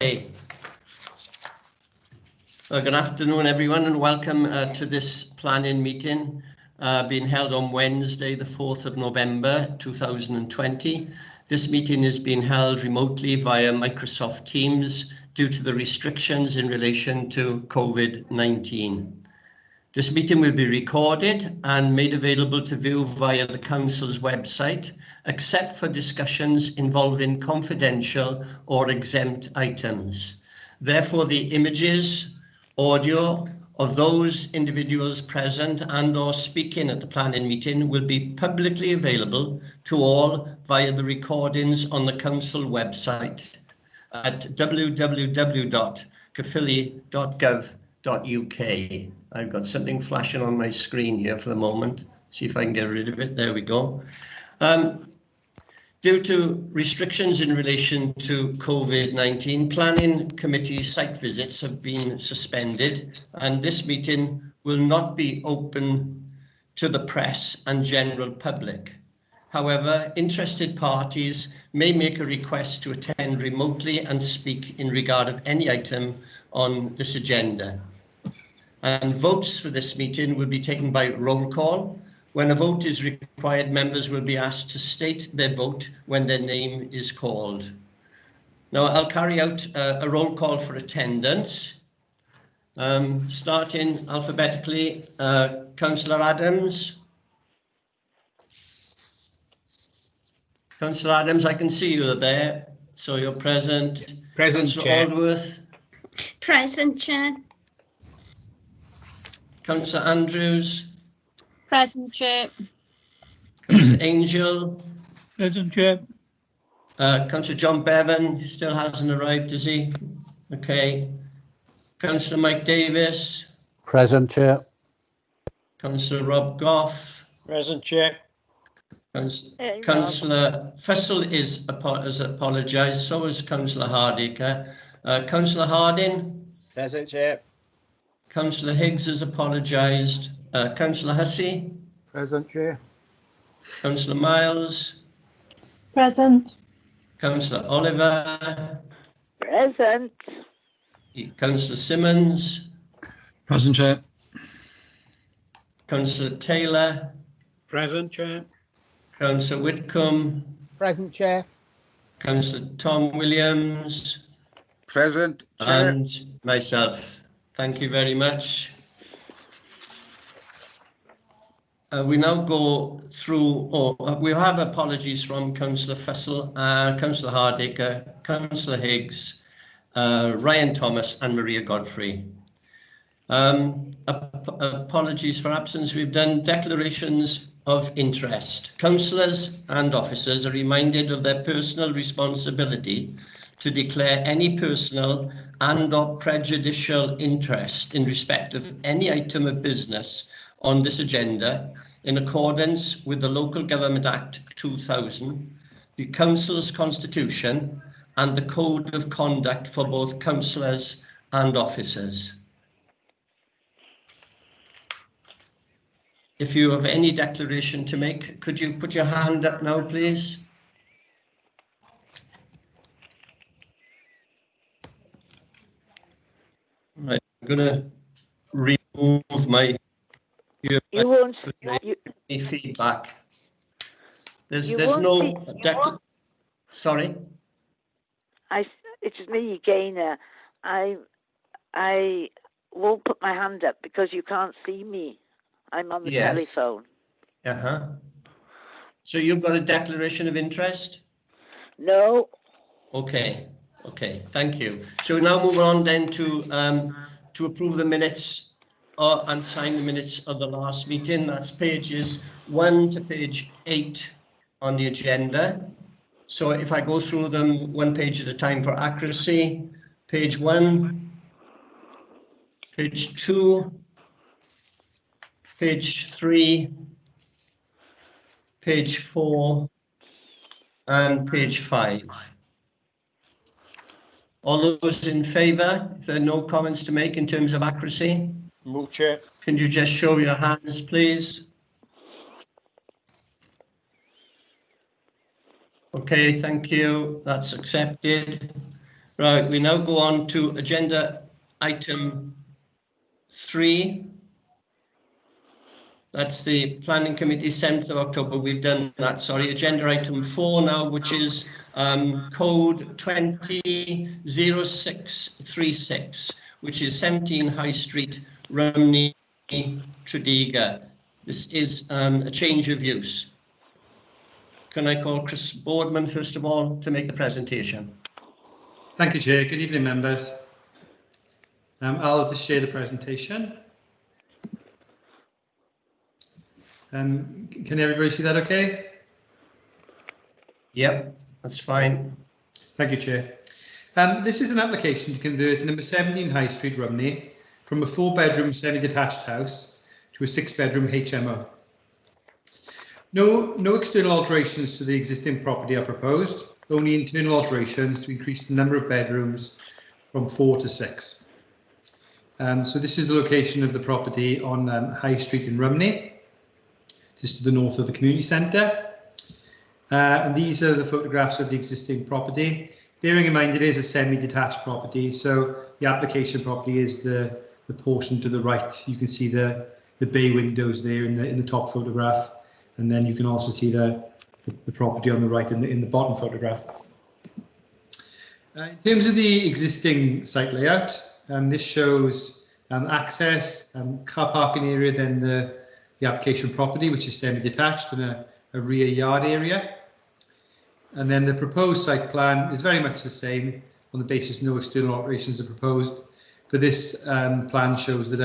Good afternoon, everyone, and welcome to this planning meeting being held on Wednesday, the 4th of November 2020. This meeting is being held remotely via Microsoft Teams due to the restrictions in relation to COVID-19. This meeting will be recorded and made available to view via the Council's website, except for discussions involving confidential or exempt items. Therefore, the images, audio of those individuals present and or speaking at the planning meeting will be publicly available to all via the recordings on the Council website at www.caerphilly.gov.uk. I've got something flashing on my screen here for the moment. See if I can get rid of it. There we go. Due to restrictions in relation to COVID-19, planning committee site visits have been suspended, and this meeting will not be open to the press and general public. However, interested parties may make a request to attend remotely and speak in regard of any item on this agenda. And votes for this meeting will be taken by roll call. When a vote is required, members will be asked to state their vote when their name is called. Now, I'll carry out a roll call for attendance. Starting alphabetically, Councillor Adams. Councillor Adams, I can see you there, so you're present. Present, Councillor Chair. Aldworth. Present, Chair. Councillor Andrews. Present, Chair. Councillor Angel. Present, Chair. Councillor John Bevan still hasn't arrived, does he? Okay. Councillor Mike Davis. Present, Chair. Councillor Rob Goff. Present, Chair. Councillor Fussell has apologised, so is Councillor Hardaker. Councillor Harding. Present, Chair. Councillor Higgs has apologised. Councillor Hussey. Present, Chair. Councillor Miles. Present. Councillor Oliver. Present. Councillor Simmons. Present, Chair. Councillor Taylor. Present, Chair. Councillor Whitcomb. Present, Chair. Councillor Tom Williams. Present, Chair. And myself. Thank you very much. We now go through, we have apologies from Councillor Fussell, Councillor Hardaker, Councillor Higgs, Ryan Thomas and Maria Godfrey. Apologies for absence. We've done declarations of interest. Councillors and officers are reminded of their personal responsibility to declare any personal and or prejudicial interest in respect of any item of business on this agenda in accordance with the Local Government Act 2000, the Council's Constitution and the Code of Conduct for both councillors and officers. If you have any declaration to make, could you put your hand up now, please? Right, I'm going to remove my feedback. There's no sorry. It's me again. I won't put my hand up because you can't see me. I'm on the telephone. So you've got a declaration of interest? No. Okay. Thank you. So we now move on then to approve the minutes and sign the minutes of the last meeting. That's pages 1 to page 8 on the agenda. So if I go through them one page at a time for accuracy, page 1, page 2, page 3, page 4, and page 5. All those in favour, if there are no comments to make in terms of accuracy? Move, Chair. Can you just show your hands, please? Okay, thank you. That's accepted. Right, we now go on to agenda item 3. That's the Planning Committee, 7th of October. We've done that, sorry. Agenda item 4 now, which is code 200636, which is 17 High Street, Rumney, Tredegar. This is a change of use. Can I call Chris Boardman, first of all, to make the presentation? Thank you, Chair. Good evening, members. I'll just share the presentation. Can everybody see that okay? Yep, that's fine. Thank you, Chair. This is an application to convert number 17 High Street, Rumney, from a 4-bedroom semi-detached house to a 6-bedroom HMO. No external alterations to the existing property are proposed, only internal alterations to increase the number of bedrooms from 4 to 6. So this is the location of the property on High Street in Rumney, just to the north of the community centre. And these are the photographs of the existing property. Bearing in mind it is a semi-detached property, so the application property is the portion to the right. You can see the bay windows there in the top photograph, and then you can also see the property on the right in the bottom photograph. In terms of the existing site layout, this shows access, car parking area, then the application property, which is semi-detached, and a rear yard area. And then the proposed site plan is very much the same on the basis no external alterations are proposed. But this plan shows that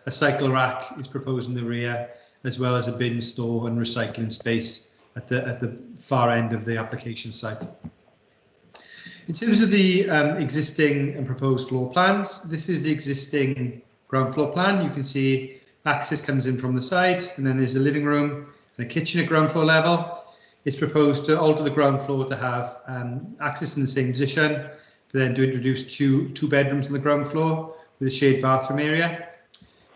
a cycle rack is proposed in the rear, as well as a bin store and recycling space at the far end of the application site. In terms of the existing and proposed floor plans, this is the existing ground floor plan. You can see access comes in from the side, and then there's a living room and a kitchen at ground floor level. It's proposed to alter the ground floor to have access in the same position, but then to introduce two bedrooms on the ground floor with a shared bathroom area.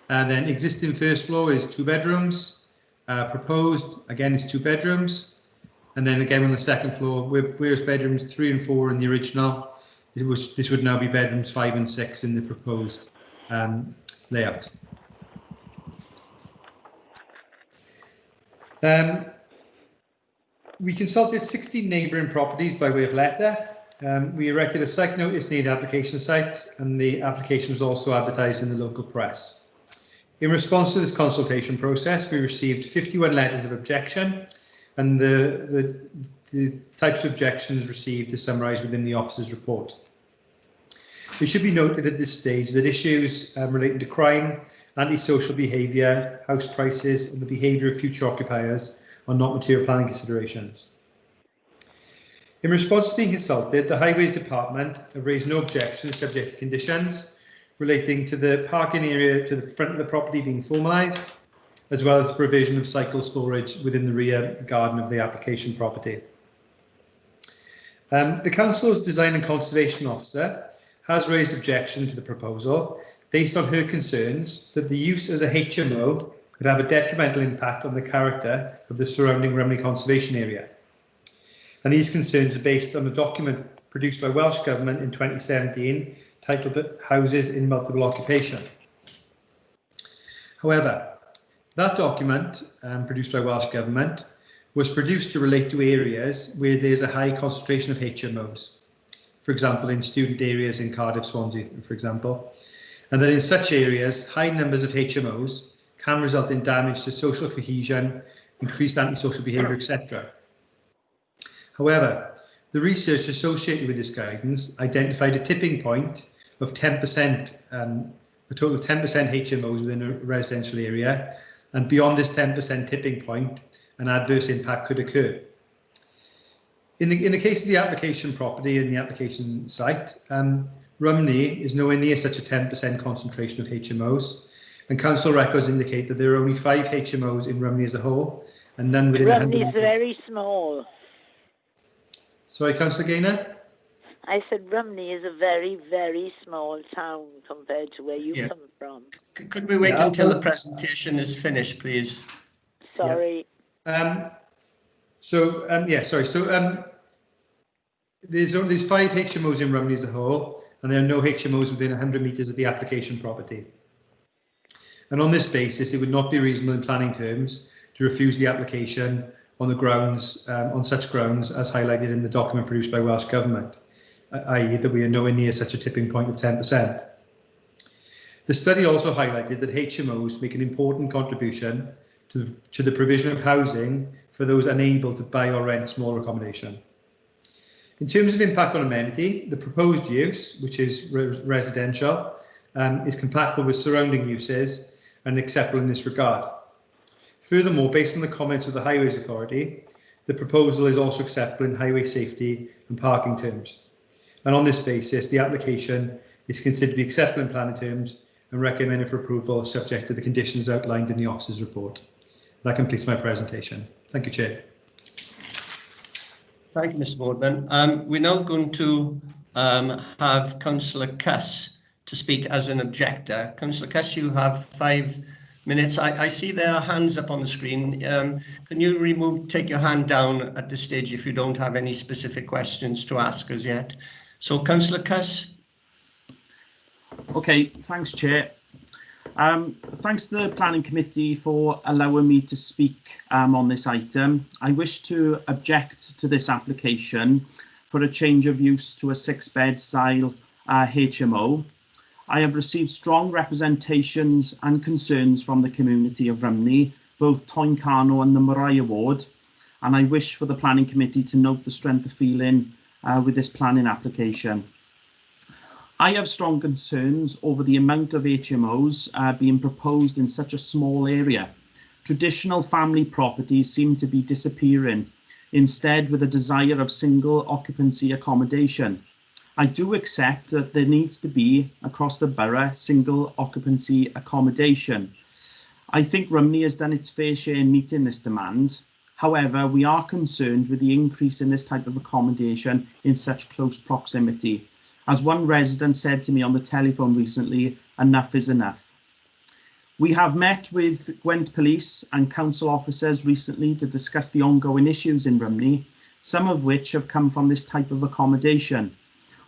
And then existing first floor is 2 bedrooms. Proposed, again, is 2 bedrooms. And then again on the second floor, whereas bedrooms 3 and 4 in the original, this would now be bedrooms 5 and 6 in the proposed layout. We consulted 16 neighbouring properties by way of letter. We erected a site notice near the application site, and the application was also advertised in the local press. In response to this consultation process, we received 51 letters of objection, and the types of objections received are summarised within the officer's report. It should be noted at this stage that issues relating to crime, antisocial behaviour, house prices, and the behaviour of future occupiers are not material planning considerations. In response to being consulted, the Highways Department have raised no objections subject to conditions relating to the parking area to the front of the property being formalised, as well as the provision of cycle storage within the rear garden of the application property. The Council's Design and Conservation Officer has raised objection to the proposal based on her concerns that the use as a HMO could have a detrimental impact on the character of the surrounding Rumney Conservation Area. And these concerns are based on a document produced by Welsh Government in 2017 titled Houses in Multiple Occupation. However, that document, produced by Welsh Government, was produced to relate to areas where there's a high concentration of HMOs, for example, in student areas in Cardiff, Swansea, for example, and that in such areas, high numbers of HMOs can result in damage to social cohesion, increased antisocial behaviour, etc. However, the research associated with this guidance identified a tipping point of 10%, a total of 10% HMOs within a residential area, and beyond this 10% tipping point, an adverse impact could occur. In the case of the application property and the application site, Rumney is nowhere near such a 10% concentration of HMOs, and council records indicate that there are only 5 HMOs in Rumney as a whole, and none within 100. Rumney's very small. Sorry, Councillor Gaynor? I said Rumney is a very, very small town compared to where you come from. Could we wait until the presentation is finished, please? Sorry. Sorry. So There's 5 HMOs in Rumney as a whole, and there are no HMOs within 100 metres of the application property. And on this basis, it would not be reasonable in planning terms to refuse the application on the grounds, on such grounds as highlighted in the document produced by Welsh Government, i.e. that we are nowhere near such a tipping point of 10%. The study also highlighted that HMOs make an important contribution to the provision of housing for those unable to buy or rent small accommodation. In terms of impact on amenity, the proposed use, which is residential, is compatible with surrounding uses and acceptable in this regard. Furthermore, based on the comments of the Highways Authority, the proposal is also acceptable in highway safety and parking terms. And on this basis, the application is considered to be acceptable in planning terms and recommended for approval subject to the conditions outlined in the officer's report. That completes my presentation. Thank you, Chair. Thank you, Mr. Boardman. We're now going to have Councillor Cuss to speak as an objector. Councillor Cuss, you have 5 minutes. I see there are hands up on the screen. Can you take your hand down at this stage if you don't have any specific questions to ask as yet? So, Councillor Cuss. Okay, thanks, Chair. Thanks to the Planning Committee for allowing me to speak on this item. I wish to object to this application for a change of use to a 6-bed style HMO. I have received strong representations and concerns from the community of Rumney, both Toyncarno and the Mariah Ward, and I wish for the Planning Committee to note the strength of feeling with this planning application. I have strong concerns over the amount of HMOs being proposed in such a small area. Traditional family properties seem to be disappearing, instead with a desire of single occupancy accommodation. I do accept that there needs to be, across the borough, single occupancy accommodation. I think Rumney has done its fair share in meeting this demand. However, we are concerned with the increase in this type of accommodation in such close proximity. As one resident said to me on the telephone recently, enough is enough. We have met with Gwent Police and council officers recently to discuss the ongoing issues in Rumney, some of which have come from this type of accommodation.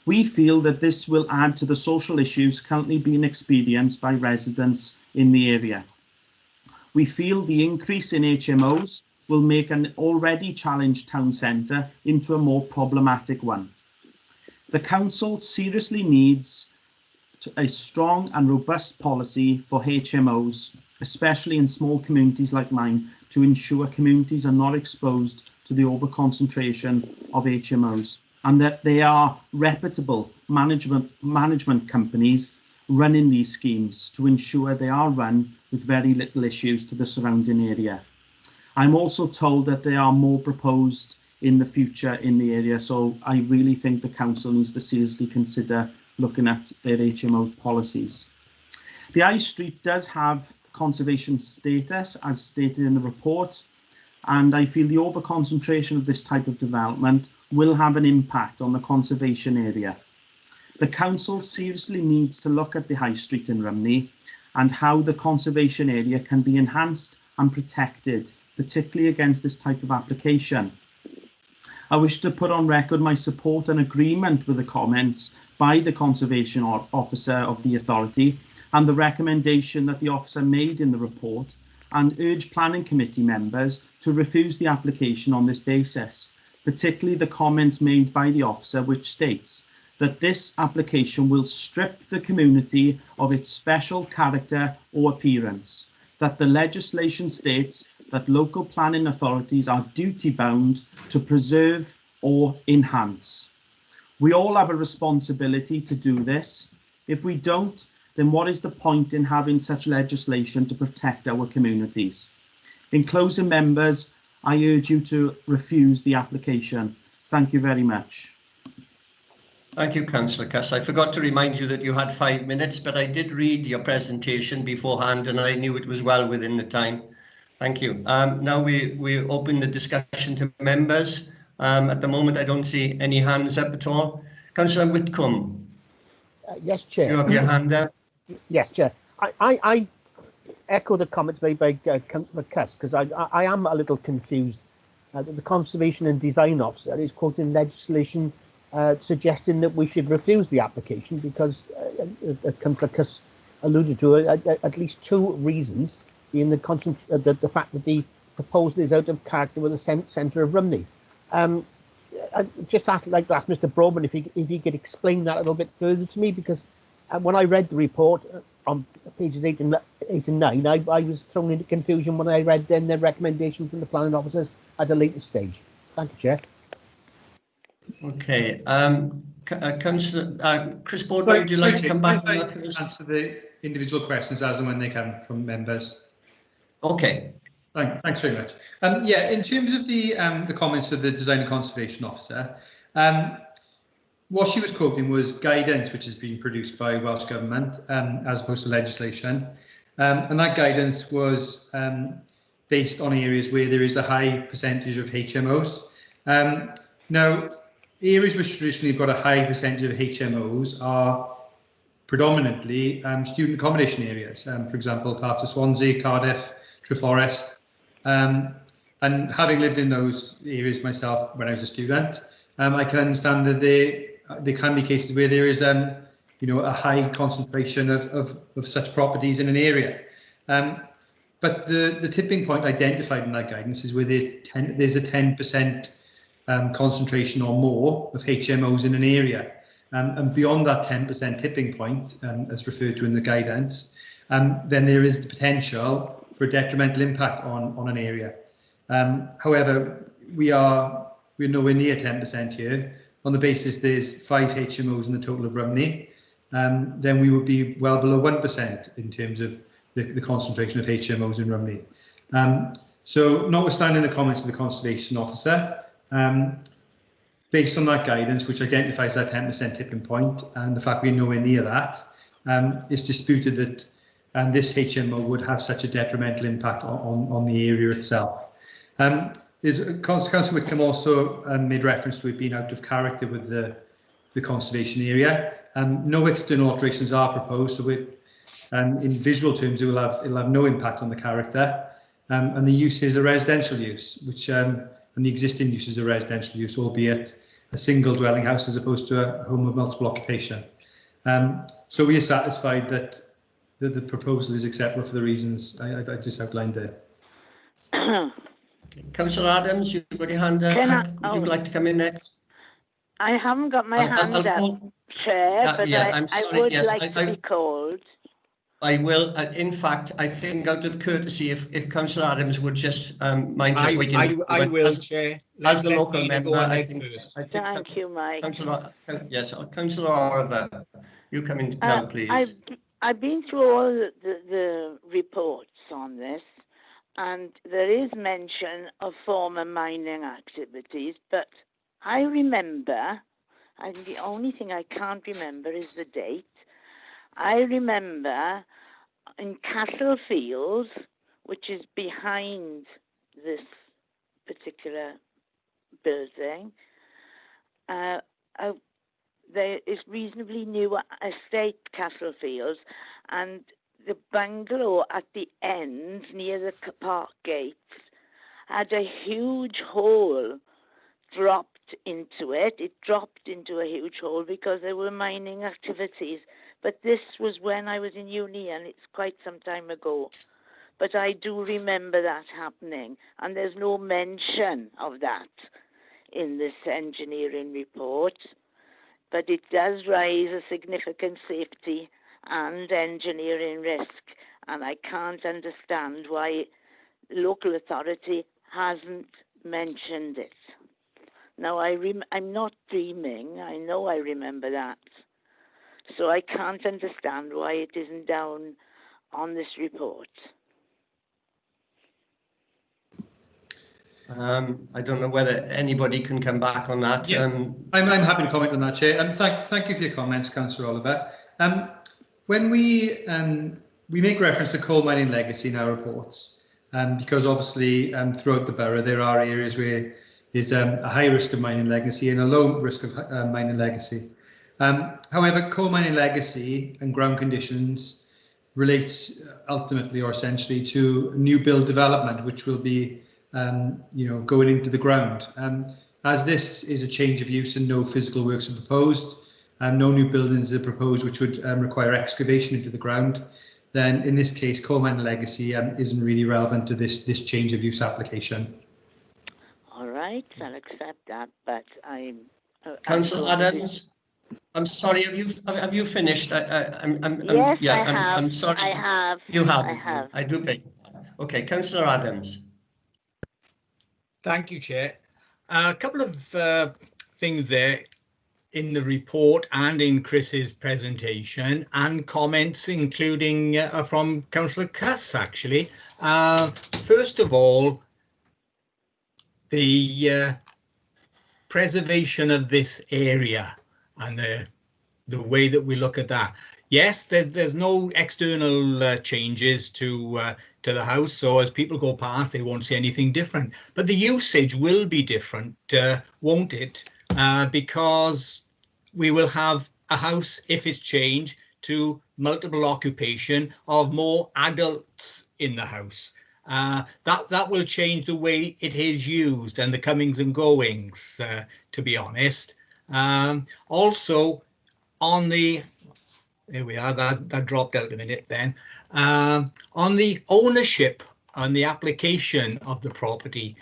We feel that this will add to the social issues currently being experienced by residents in the area. We feel the increase in HMOs will make an already challenged town centre into a more problematic one. The council seriously needs a strong and robust policy for HMOs, especially in small communities like mine, to ensure communities are not exposed to the overconcentration of HMOs, and that they are reputable management companies running these schemes to ensure they are run with very little issues to the surrounding area. I'm also told that there are more proposed in the future in the area, so I really think the council needs to seriously consider looking at their HMO policies. The High Street does have conservation status as stated in the report, and I feel the overconcentration of this type of development will have an impact on the conservation area. The council seriously needs to look at the High Street in Rumney and how the conservation area can be enhanced and protected, particularly against this type of application. I wish to put on record my support and agreement with the comments by the Conservation Officer of the Authority and the recommendation that the officer made in the report, and urge Planning Committee members to refuse the application on this basis, particularly the comments made by the officer which states that this application will strip the community of its special character or appearance, that the legislation states that local planning authorities are duty-bound to preserve or enhance. We all have a responsibility to do this. If we don't, then what is the point in having such legislation to protect our communities? In closing, members, I urge you to refuse the application. Thank you very much. Thank you, Councillor Cuss. I forgot to remind you that you had 5 minutes, but I did read your presentation beforehand and I knew it was well within the time. Thank you. Now we open the discussion to members. At the moment, I don't see any hands up at all. Councillor Whitcomb. Yes, Chair. You have your hand up. Yes, Chair. I echo the comments made by Councillor Cuss, because I am a little confused. The Conservation and Design Officer is quoting legislation suggesting that we should refuse the application because, as Councillor Cuss alluded to, at least two reasons, being the fact that the proposal is out of character with the centre of Rumney. I'd just like to ask Mr. Broadman if he could explain that a little bit further to me, because when I read the report on pages 8 and 9, I was thrown into confusion when I read then the recommendation from the planning officers at a later stage. Thank you, Chair. Okay. Councillor Chris Boardman, would you like to come back on that first? Answer the individual questions as and when they come from members. Okay. Thanks very much. Yeah, in terms of the comments of the Design and Conservation Officer, what she was quoting was guidance which has been produced by Welsh Government as opposed to legislation, and that guidance was based on areas where there is a high percentage of HMOs. Now, areas which traditionally have got a high percentage of HMOs are predominantly student accommodation areas, for example, parts of Swansea, Cardiff, Treforest. And having lived in those areas myself when I was a student, I can understand that there can be cases where there is, a high concentration of such properties in an area. But the tipping point identified in that guidance is where there's a 10% concentration or more of HMOs in an area. And beyond that 10% tipping point, as referred to in the guidance, then there is the potential for a detrimental impact on an area. However, we're nowhere near 10% here. On the basis there's 5 HMOs in the total of Rumney, then we would be well below 1% in terms of the concentration of HMOs in Rumney. So notwithstanding the comments of the Conservation Officer, based on that guidance which identifies that 10% tipping point and the fact we're nowhere near that, it's disputed that this HMO would have such a detrimental impact on the area itself. Councillor Whitcomb also made reference to it being out of character with the conservation area. No external alterations are proposed, so in visual terms it'll have no impact on the character. And the use is a residential use, which and the existing use is a residential use, albeit a single dwelling house as opposed to a home of multiple occupation. So we are satisfied that the proposal is acceptable for the reasons I just outlined there. Okay. Councillor Adams, you've got your hand up. Would you like to come in next? I haven't got my hand up, Chair, but yeah, I would like to be called. I will. In fact, I think out of courtesy, if Councillor Adams would just mind just waiting. I will, Chair. As the local member, I think. Thank you, Mike. Councillor Oliver, you come in now, please. I've been through all the reports on this, and there is mention of former mining activities, but I remember, and the only thing I can't remember is the date. I remember in Castlefield, which is behind this particular building, there is reasonably new estate, Castlefields, and the bungalow at the end near the park gates had a huge hole dropped into it. It dropped into a huge hole because there were mining activities. But this was when I was in uni, and it's quite some time ago. But I do remember that happening, and there's no mention of that in this engineering report. But it does raise a significant safety and engineering risk, and I can't understand why the local authority hasn't mentioned it. Now, I'm not dreaming. I know I remember that. So I can't understand why it isn't down on this report. I don't know whether anybody can come back on that. Yeah. I'm happy to comment on that, Chair. And thank you for your comments, Councillor Oliver. When we make reference to coal mining legacy in our reports, because obviously throughout the borough there are areas where there's a high risk of mining legacy and a low risk of mining legacy. However, coal mining legacy and ground conditions relates ultimately or essentially to new build development, which will be going into the ground. And As this is a change of use and no physical works are proposed, and no new buildings are proposed which would require excavation into the ground, then in this case, coal mine legacy isn't really relevant to this change of use application. All right, I'll accept that, but I'm... Councillor Adams, I'm sorry, have you finished? Yes, yeah, I have. I'm sorry. I have. You have. I have. I do beg. Okay, Councillor Adams. Thank you, Chair. A couple of things there in the report and in Chris's presentation, and comments including from Councillor Cuss, actually. First of all, the preservation of this area and the way that we look at that. Yes, there's no external changes to the house, so as people go past, they won't see anything different. But the usage will be different, won't it? Because we will have a house, if it's changed, to multiple occupation of more adults in the house. That will change the way it is used and the comings and goings, to be honest. Also, on the, there we are, that dropped out a minute then. On the ownership and the application of the property,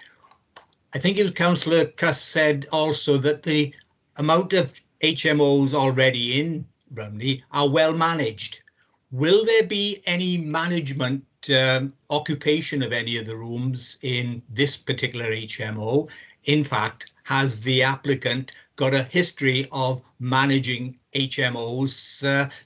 I think it was Councillor Cuss said also that the amount of HMOs already in Rumney are well managed. Will there be any management occupation of any of the rooms in this particular HMO? In fact, has the applicant got a history of managing HMOs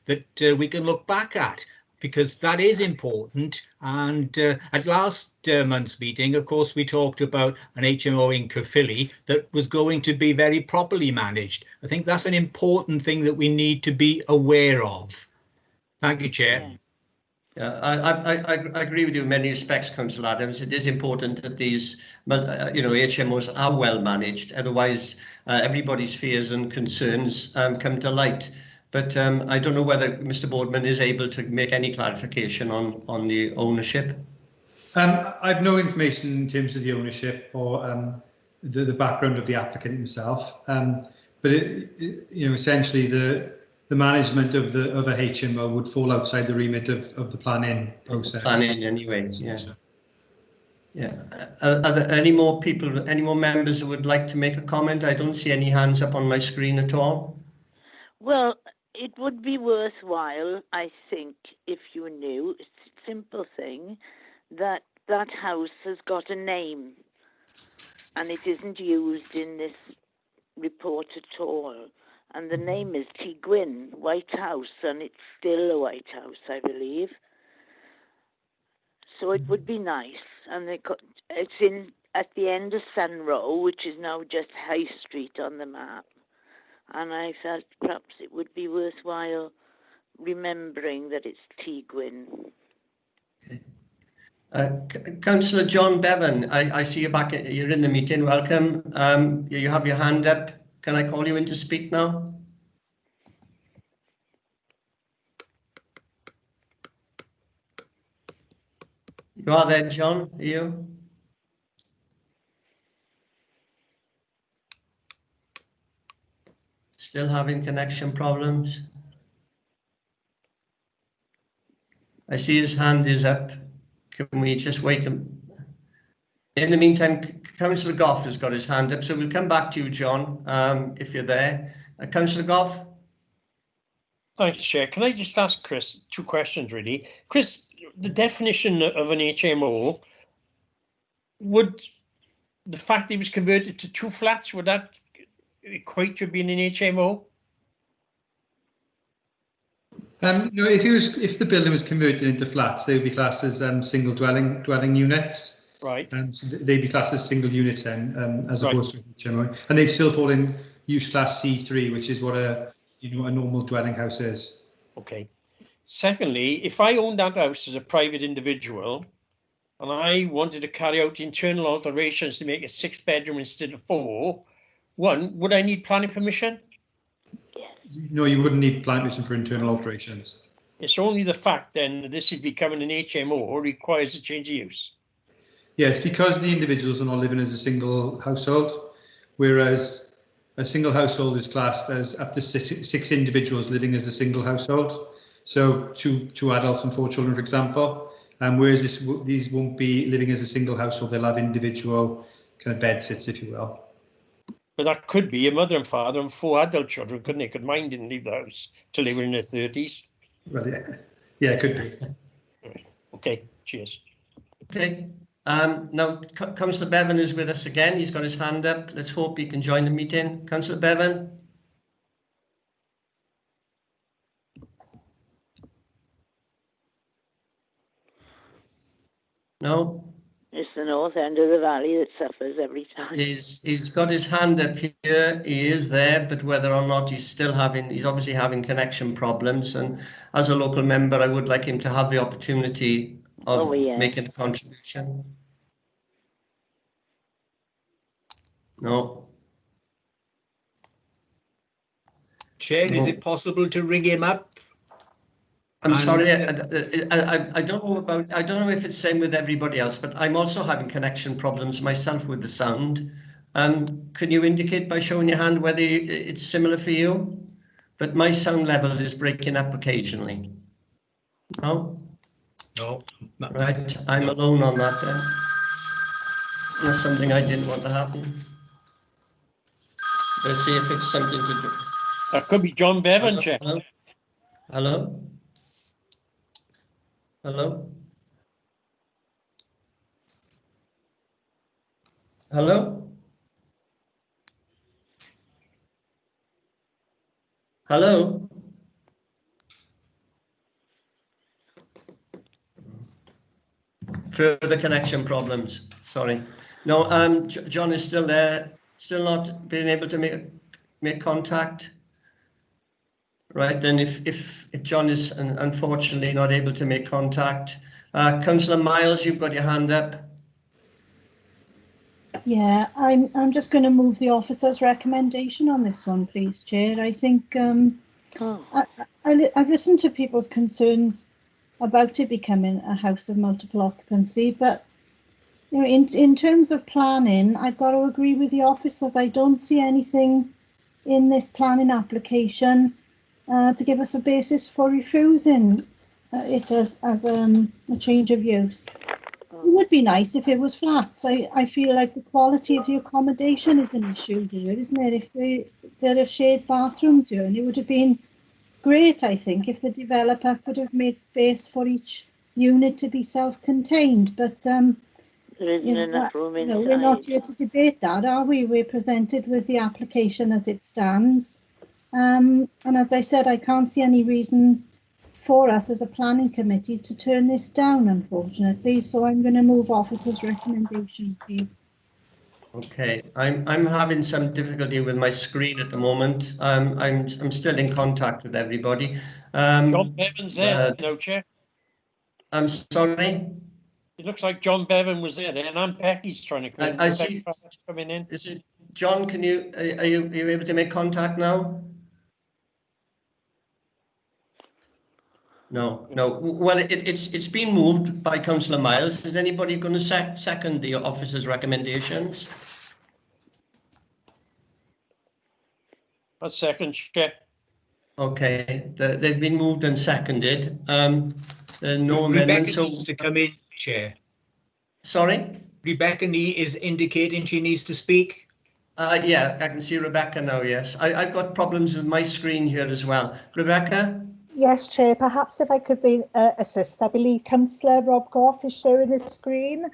that we can look back at? Because that is important. And at last month's meeting, of course, we talked about an HMO in Caerphilly that was going to be very properly managed. I think that's an important thing that we need to be aware of. Thank you, Chair. Yeah, I agree with you in many respects, Councillor Adams. It is important that these, HMOs are well managed. Otherwise, everybody's fears and concerns come to light. But I don't know whether Mr. Boardman is able to make any clarification on the ownership. I've no information in terms of the ownership or the background of the applicant himself. But essentially the management of a HMO would fall outside the remit of the planning process. Planning anyway, yeah. Yeah. Are there any more people, any more members who would like to make a comment? I don't see any hands up on my screen at all. Well, it would be worthwhile, I think, if you knew, it's a simple thing, that that house has got a name and it isn't used in this report at all. And the name is T. Gwyn, White House, and it's still a White House, I believe. So it would be nice. And it's in at the end of Sun Row, which is now just High Street on the map. And I felt perhaps it would be worthwhile remembering that it's T. Gwyn. Okay. Councillor John Bevan, I see you back. You're in the meeting. Welcome. You have your hand up. Can I call you in to speak now? You are there, John? Are you? Still having connection problems? I see his hand is up. Can we just wait? In the meantime, Councillor Goff has got his hand up, so we'll come back to you, John, if you're there. Councillor Goff? Thanks, Chair. Can I just ask Chris two questions, really? Chris, the definition of an HMO, would the fact that it was converted to 2 flats, would that equate to being an HMO? No, if the building was converted into flats, they would be classed as single dwelling units. Right. So they'd be classed as single units then, as opposed to HMO, and they still fall in use class C3, which is what a normal dwelling house is. Okay. Secondly, if I owned that house as a private individual, and I wanted to carry out internal alterations to make it 6-bedroom instead of 4, would I need planning permission? No, you wouldn't need planning permission for internal alterations. It's only the fact then that this is becoming an HMO requires a change of use. Yes, because the individuals are not living as a single household. whereas a single household is classed as up to six individuals living as a single household. So two adults and 4 children, for example. Whereas these won't be living as a single household, they'll have individual kind of bed sits, if you will. But that could be a mother and father and 4 adult children, couldn't it? Could mine didn't leave the house till they were in their 30s. Well, yeah, it could be. Okay, cheers. Okay. Now, Councillor Bevan is with us again. He's got his hand up. Let's hope he can join the meeting. Councillor Bevan? No? It's the north end of the valley that suffers every time. He's got his hand up here. He is there, but whether or not he's obviously having connection problems. And as a local member, I would like him to have the opportunity of making a contribution. No. Chair, is it possible to ring him up? I'm sorry, I don't know if it's the same with everybody else, but I'm also having connection problems myself with the sound. Can you indicate by showing your hand whether it's similar for you? But my sound level is breaking up occasionally. No? No. Right, I'm alone on that then. That's something I didn't want to happen. Let's see if it's something to do. That could be John Bevan, Chair. Hello? Hello? Hello? Hello? Hello? Further connection problems. Sorry. No, John is still there. Still not being able to make contact. Right, then if John is unfortunately not able to make contact, Councillor Miles, you've got your hand up. Yeah, I'm just going to move the officer's recommendation on this one, please, Chair. I think I've listened to people's concerns about it becoming a house of multiple occupancy, but you know, in terms of planning, I've got to agree with the officers. I don't see anything in this planning application to give us a basis for refusing it as a change of use. It would be nice if it was flats. I feel like the quality of the accommodation is an issue here, isn't it? If there are shared bathrooms here, and it would have been great, I think, if the developer could have made space for each unit to be self-contained. But there isn't enough room inside. We're not here to debate that, are we? We're presented with the application as it stands. And as I said, I can't see any reason for us as a planning committee to turn this down, unfortunately. So I'm going to move officer's recommendation, please. Okay, I'm having some difficulty with my screen at the moment. I'm still in contact with everybody. John Bevan's there, no, Chair. I'm sorry. It looks like John Bevan was there, and Anne Pecky's trying to claim. I see. Coming in. Is it John? Are you able to make contact now? No. Well, it's been moved by Councillor Miles. Is anybody going to second the officer's recommendations? A second, Chair. Okay, they've been moved and seconded. No amendments. Rebecca needs to come in, Chair. Sorry? Rebecca is indicating she needs to speak. Yeah, I can see Rebecca now, yes. I've got problems with my screen here as well. Rebecca? Yes, Chair, perhaps if I could assist. I believe Councillor Rob Goff is sharing his screen.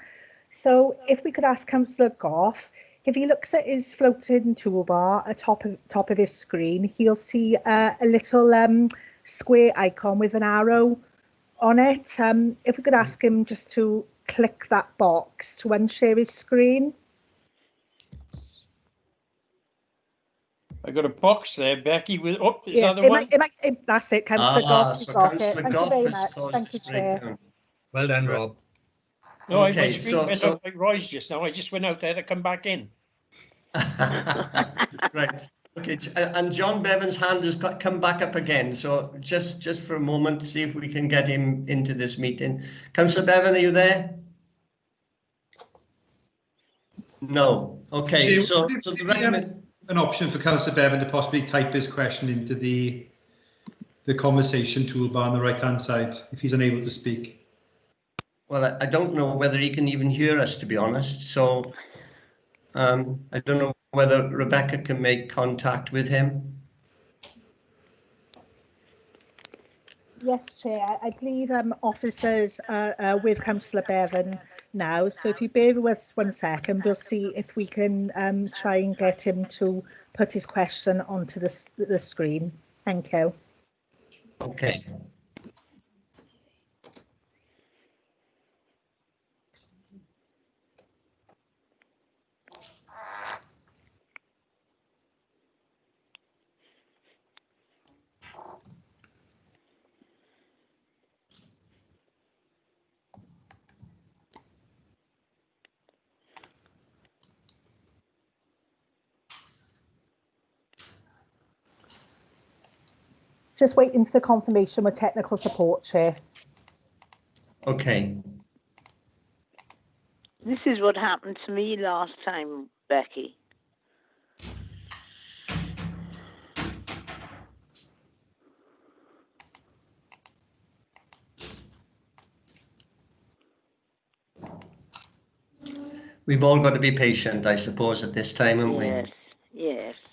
So if we could ask Councillor Goff, if he looks at his floating toolbar at top of his screen, he'll see a little square icon with an arrow on it. If we could ask him just to click that box to unshare his screen. I got a box there, Becky. With is Yeah, that the one? That's it, Councillor Goff. So Got Councillor it. Thank Goff you very has much. caused Thank you, this Chair. breakdown. Well done, Rob. No, my Okay, screen went up like Roy's just now. I just went out there to come back in. Right. Okay, and John Bevan's hand has come back up again. So just for a moment, see if we can get him into this meeting. Councillor Bevan, are you there? No. Okay, so would the it be, recommend. an option for Councillor Bevan to possibly type his question into the conversation toolbar on the right-hand side if he's unable to speak? Well, I don't know whether he can even hear us, to be honest. So I don't know whether Rebecca can make contact with him. Yes, Chair. I believe officers are with Councillor Bevan now. So if you bear with us 1 second, we'll see if we can try and get him to put his question onto the screen. Thank you. Okay. Just waiting for confirmation with technical support, Chair. Okay. This is what happened to me last time, Becky. We've all got to be patient, I suppose, at this time, haven't we? Yes, yes.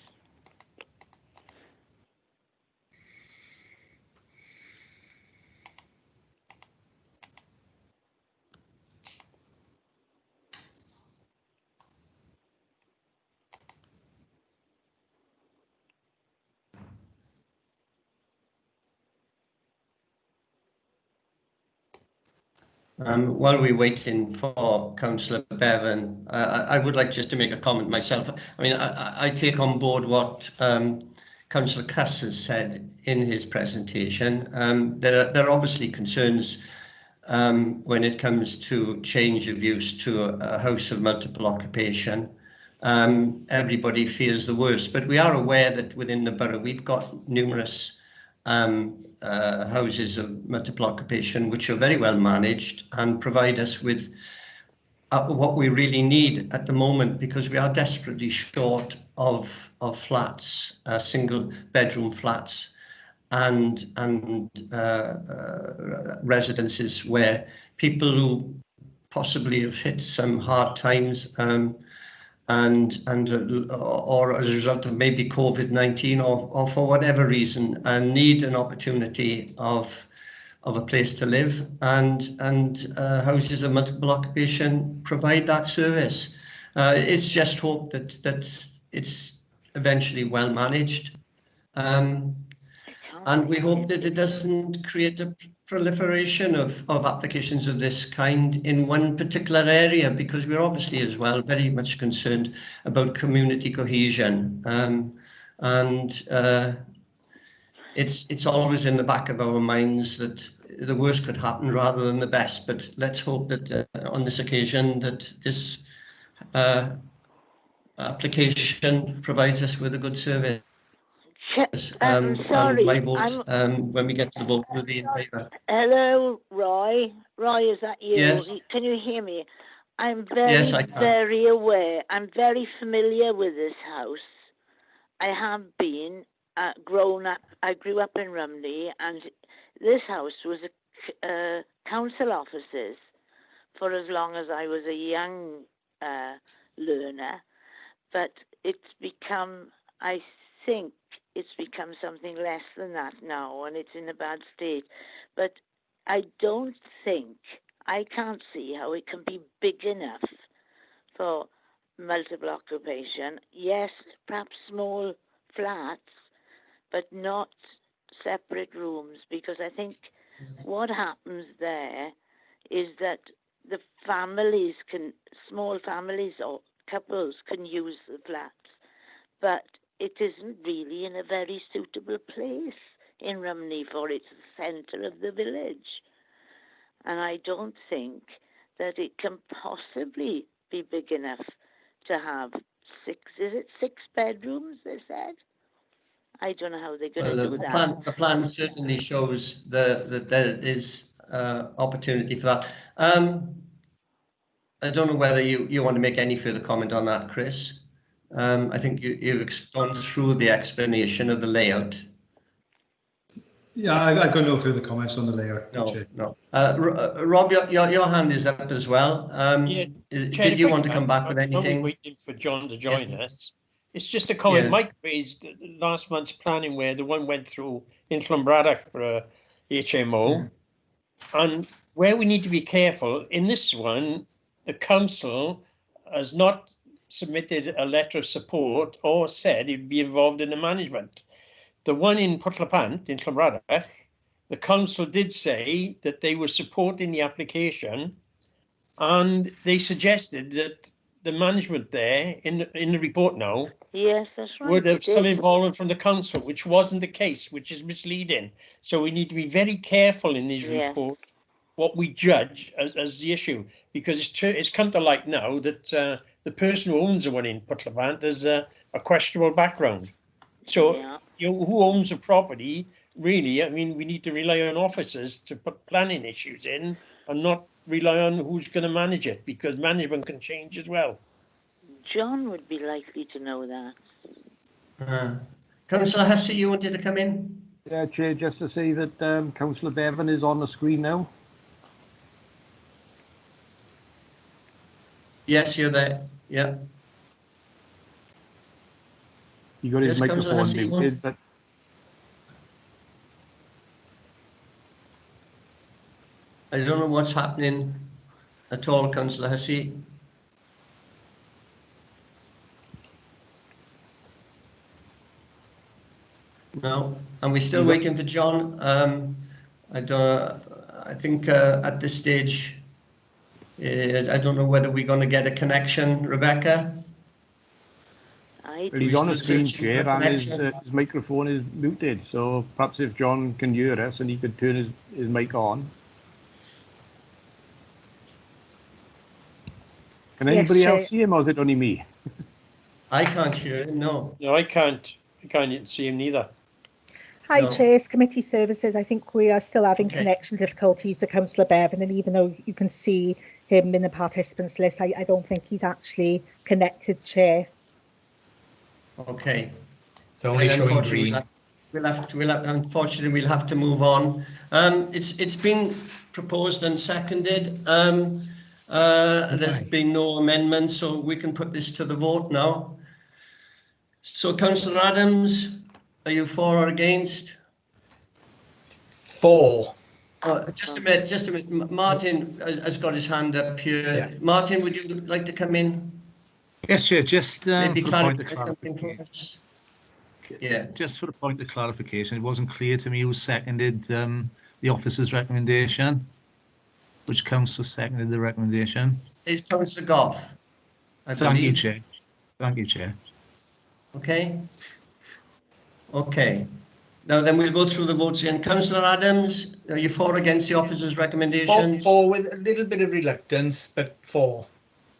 While we're waiting for Councillor Bevan, I would like just to make a comment myself. I mean, I take on board what Councillor Cuss has said in his presentation. There are obviously concerns when it comes to change of use to a house of multiple occupation. Everybody fears the worst, but we are aware that within the borough we've got numerous houses of multiple occupation which are very well managed and provide us with what we really need at the moment, because we are desperately short of flats, single bedroom flats and residences where people who possibly have hit some hard times or as a result of maybe COVID-19 or for whatever reason need an opportunity of a place to live, and houses of multiple occupation provide that service. It's just hope that it's eventually well managed, and we hope that it doesn't create a proliferation of applications of this kind in one particular area, because we're obviously as well very much concerned about community cohesion, and it's always in the back of our minds that the worst could happen rather than the best. But let's hope that on this occasion that this application provides us with a good service. I'm sorry. And my vote, when we get to the vote, will be in favour. Hello, Roy. Roy, is that you? Yes. Can you hear me? I'm very, yes, I can. very aware. I'm very familiar with this house. I have been grown up. I grew up in Rumney, and this house was a council offices for as long as I was a young learner. But it's become, I think, it's become something less than that now, and it's in a bad state. But I don't think, I can't see how it can be big enough for multiple occupation. Yes, perhaps small flats, but not separate rooms, because I think what happens there is that the families can, small families or couples can use the flats, but it isn't really in a very suitable place in Rumney, for it's the centre of the village. And I don't think that it can possibly be big enough to have six bedrooms, they said? I don't know how they're going to do that. The plan certainly shows that there is opportunity for that. I don't know whether you want to make any further comment on that, Chris. I think you've gone through the explanation of the layout. Yeah, I've got no further comments on the layout. No. Rob, your hand is up as well. Yeah, did you want to come back with anything? We're waiting for John to join us. It's just a comment Mike raised last month's planning where the one went through in Llambradach for a HMO. And where we need to be careful, in this one, the council has not submitted a letter of support or said it would be involved in the management. The one in Pwllapant, in Llambradach, the council did say that they were supporting the application, and they suggested that the management there, in the report now, yes, that's right, would have some involvement from the council, which wasn't the case, which is misleading. So we need to be very careful in these reports what we judge as the issue, because it's come to light now that the person who owns the one in Pwllapant has a questionable background. So who owns a property? Really, I mean, we need to rely on officers to put planning issues in, and not rely on who's going to manage it, because management can change as well. John would be likely to know that. Councillor Hussey, you wanted to come in? Yeah, Chair, just to say that Councillor Bevan is on the screen now. Yes, you're there. Yeah. You got his microphone muted, but I don't know what's happening at all, Councillor Hussey. No, and we're still waiting for John. I think at this stage, I don't know whether we're going to get a connection, Rebecca. He's on the screen, Chair, and his microphone is muted. So perhaps if John can hear us and he could turn his mic on. Can anybody else see him, or is it only me? I can't hear him, no. No, I can't see him neither. Hi, Chair, Committee Services. I think we are still having connection difficulties with Councillor Bevan, and even though you can see him in the participants list, I don't think he's actually connected, Chair. Okay. So only showing green. Unfortunately, we'll have to move on. It's been proposed and seconded. There's been no amendments, so we can put this to the vote now. So, Councillor Adams, are you for or against? For. Just a minute. Martin has got his hand up here. Yeah. Martin, would you like to come in? Yes, Chair, just Maybe for a point of clarify something for clarification. us. Yeah. Just for a point of clarification, it wasn't clear to me who seconded the officer's recommendation. Which councillor seconded the recommendation? It's Councillor Goff. Thank you, Chair. Thank you, Chair. Okay. Okay. Now then we'll go through the votes again. Councillor Adams, are you for or against the officer's recommendation? For with a little bit of reluctance, but for.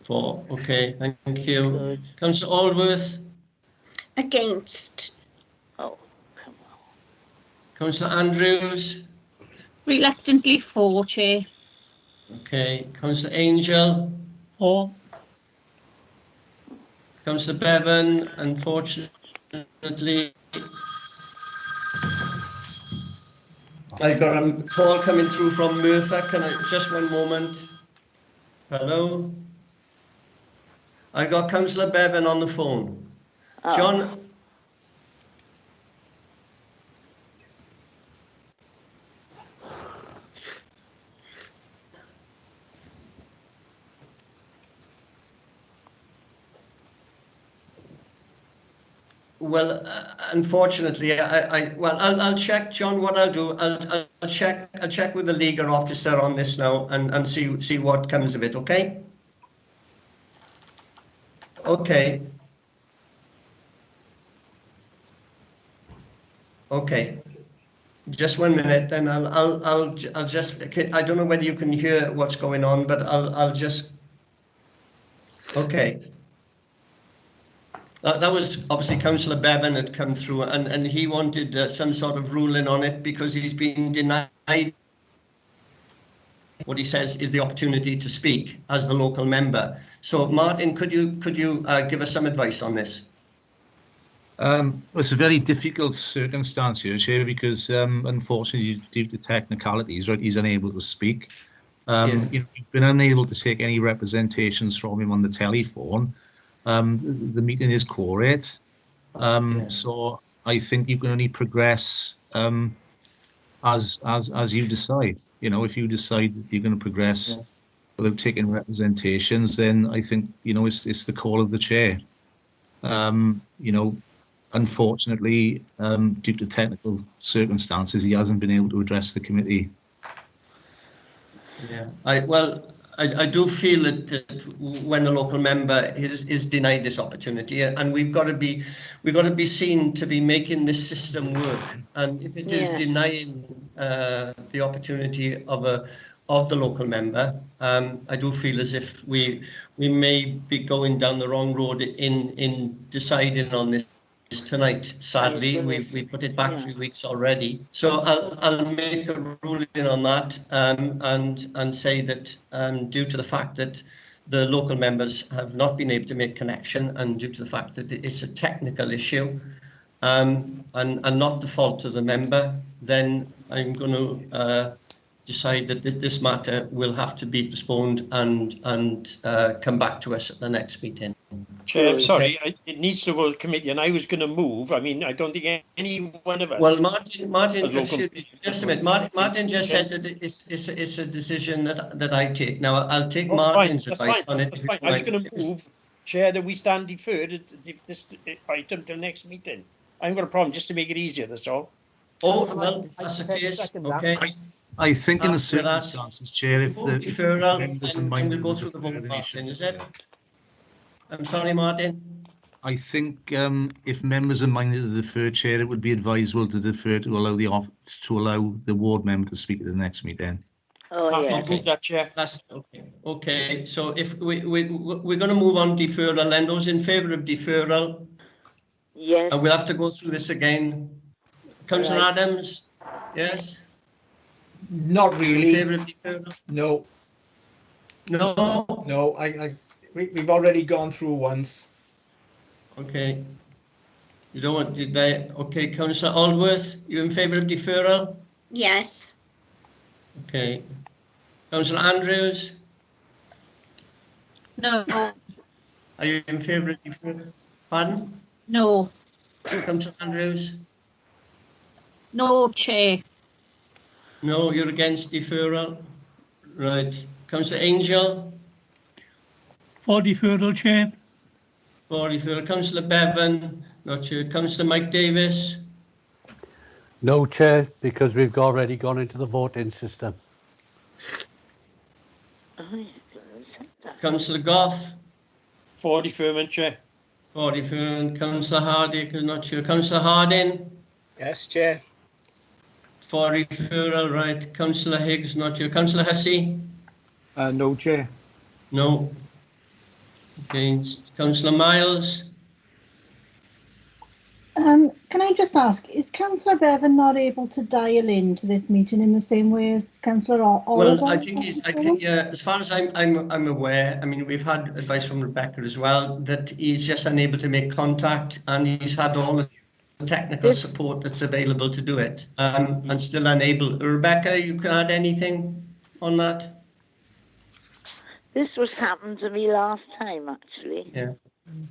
For. Okay, thank you. Councillor Aldworth? Against. Oh, come on. Councillor Andrews? Reluctantly for, Chair. Okay. Councillor Angel? For. Councillor Bevan, unfortunately. I've got a call coming through from Merthyr. Can I just 1 moment? Hello? I got Councillor Bevan on the phone. John. Well, unfortunately, I'll check, John. What I'll do, I'll check with the legal officer on this now and see what comes of it. Okay. Okay. Okay. Just 1 minute, then I'll just. I don't know whether you can hear what's going on, but I'll just. Okay. That was obviously Councillor Bevan had come through, and he wanted some sort of ruling on it because he's been denied what he says is the opportunity to speak as the local member. So Martin, could you give us some advice on this? It's a very difficult circumstance here, Chair, because unfortunately, due to technicalities, right, he's unable to speak. Yeah. You know, we've been unable to take any representations from him on the telephone. The meeting is quorate, so I think you can only progress as you decide. You know, if you decide that you're going to progress without taking representations, then I think, you know, it's the call of the chair. You know, unfortunately, due to technical circumstances, he hasn't been able to address the committee. Yeah, I do feel that when a local member is denied this opportunity, and we've got to be seen to be making this system work. And if it is denying the opportunity of the local member, I do feel as if we may be going down the wrong road in deciding on this tonight. Sadly, we put it back 3 weeks already. So I'll make a ruling on that, and say that due to the fact that the local members have not been able to make connection, and due to the fact that it's a technical issue, and not the fault of the member, then I'm going to decide that this matter will have to be postponed and come back to us at the next meeting. Chair, sorry, it needs to go to committee, and I was going to move. I mean, I don't think any one of us. Well, Martin, just a minute. Martin just said that it's a decision that I take. Now, I'll take Martin's advice on it. That's fine. I was going to move, Chair, that we stand deferred this item till next meeting. I haven't got a problem, just to make it easier, that's all. Oh, well, that's the case. Okay. I think in the circumstances, Chair, if the deferral, members and mind we'll go through the vote, Martin, is it? I'm sorry, Martin. I think if members are minded to defer, Chair, it would be advisable to defer to allow the ward member to speak at the next meeting. Oh yeah. Okay. That, Chair. That's okay. Okay. So if we're going to move on deferral, then those in favour of deferral. Yes. And we'll have to go through this again. Councillor Adams, yes. Not really. In favour of deferral? No. No. No. We've already gone through once. Okay. You don't want, did they? Okay, Councillor Aldworth, you in favour of deferral? Yes. Okay. Councillor Andrews, No. are you in favour of deferral? Pardon? No. Councillor Andrews? No, Chair. No, you're against deferral? Right. Councillor Angel? For deferral, Chair. For deferral. Councillor Bevan? Not sure. Councillor Mike Davis? No, Chair, because we've already gone into the voting system. Councillor Goff? For deferment, Chair. For deferment. Councillor Hardy? Not sure. Councillor Harding? Yes, Chair. For referral, right. Councillor Higgs, not sure. Councillor Hussey? No, Chair. No. Against. Councillor Miles? Can I just ask, is Councillor Bevan not able to dial in to this meeting in the same way as Councillor Oliver? Well, I think yeah, as far as I'm aware, I mean, we've had advice from Rebecca as well, that he's just unable to make contact, and he's had all the technical support that's available to do it, and still unable. Rebecca, you can add anything on that? This was happened to me last time, actually. Yeah.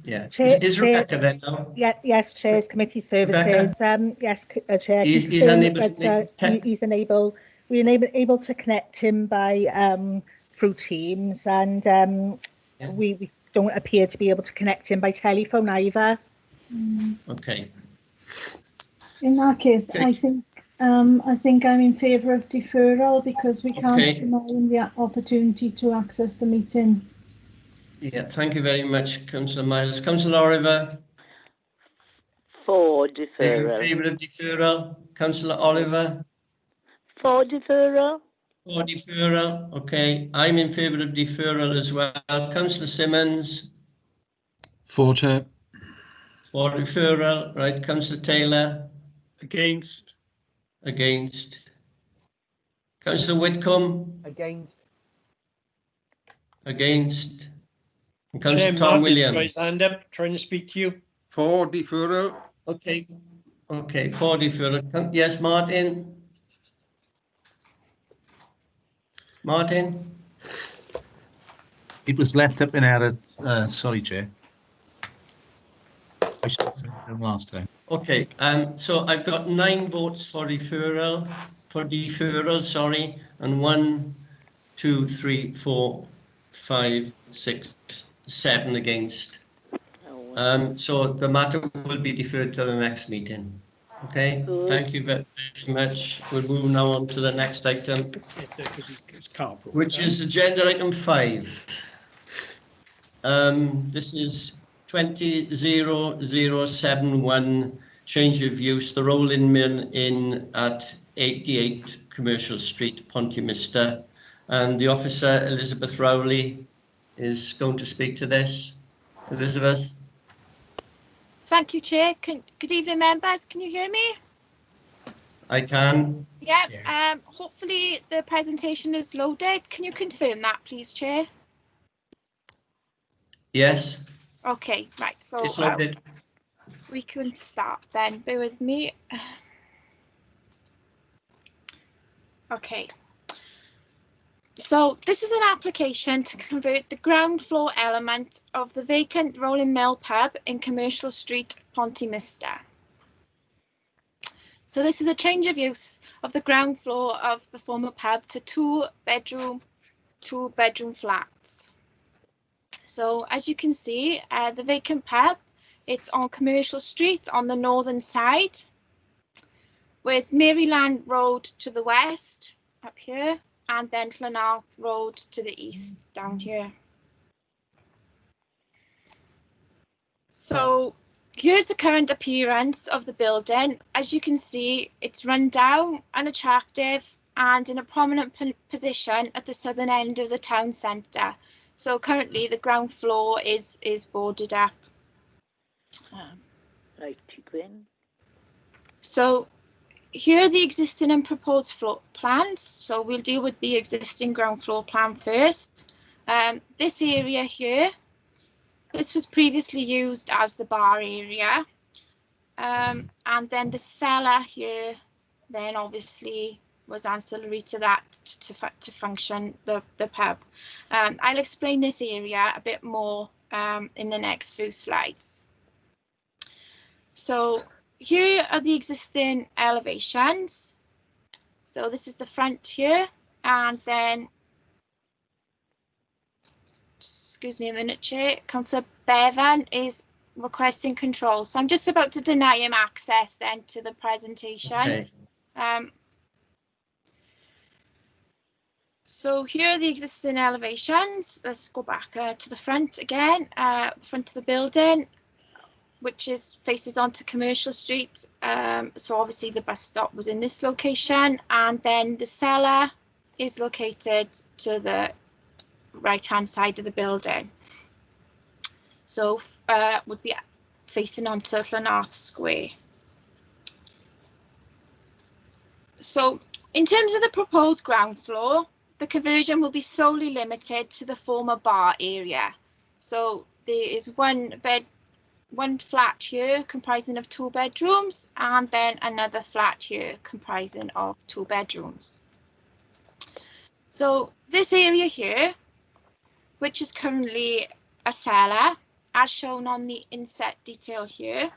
Yeah. Chair, is Rebecca then now? Yeah, yes, Chair's Committee Services. Yes, Chair. He's unable to he's unable. We're able to connect him by through Teams, and we don't appear to be able to connect him by telephone either. Okay. In that case, okay. I think I'm in favour of deferral, because we can't deny him the opportunity to access the meeting. Yeah, thank you very much, Councillor Miles. Councillor Oliver? For deferral. Are you in favour of deferral? Councillor Oliver? For deferral. For deferral, okay. I'm in favour of deferral as well. Councillor Simmons? For, Chair. For deferral, right. Councillor Taylor? Against. Against. Councillor Whitcomb? Against. Against. And Chair Councillor Tom Martin's got his Williams? hand up, trying to speak to you. For deferral. Okay. Okay, for deferral. Yes, Martin? Martin? It was left up in error. Sorry, Chair. I should have done it last time. Okay, so I've got 9 votes for deferral, sorry, and 1, 2, 3, 4, 5, 6, 7 against. So the matter will be deferred to the next meeting. Okay, thank you very much. We'll move now on to the next item, which is agenda item 5. This is 200071, change of use, the rolling mill in at 88 Commercial Street, Pontymister. And the officer, Elizabeth Rowley, is going to speak to this. Elizabeth? Thank you, Chair. Good evening, members. Can you hear me? I can. Yeah. Hopefully the presentation is loaded. Can you confirm that, please, Chair? Yes. Okay, right. So It's loaded. we can start then. Bear with me. Okay. So this is an application to convert the ground floor element of the vacant Rolling Mill pub in Commercial Street, Pontymister. So this is a change of use of the ground floor of the former pub to two bedroom flats. So as you can see, the vacant pub, it's on Commercial Street on the northern side, with Maryland Road to the west up here, and then Llanarth Road to the east down here. So here's the current appearance of the building. As you can see, it's run down, unattractive, and in a prominent position at the southern end of the town centre. So currently the ground floor is boarded up. So here are the existing and proposed floor plans. So we'll deal with the existing ground floor plan first. This area here, this was previously used as the bar area. And then the cellar here, then obviously was ancillary to that to function the pub. I'll explain this area a bit more in the next few slides. So here are the existing elevations. So this is the front here, and then, excuse me a minute, Chair, Councillor Bevan is requesting control. So I'm just about to deny him access then to the presentation. Okay. So here are the existing elevations. Let's go back to the front again, the front of the building, which faces onto Commercial Street. So obviously the bus stop was in this location, and then the cellar is located to the right-hand side of the building. So would be facing onto Llanarth Square. So in terms of the proposed ground floor, the conversion will be solely limited to the former bar area. So there is one flat here comprising of 2 bedrooms, and then another flat here comprising of 2 bedrooms. So this area here, which is currently a cellar, as shown on the inset detail here,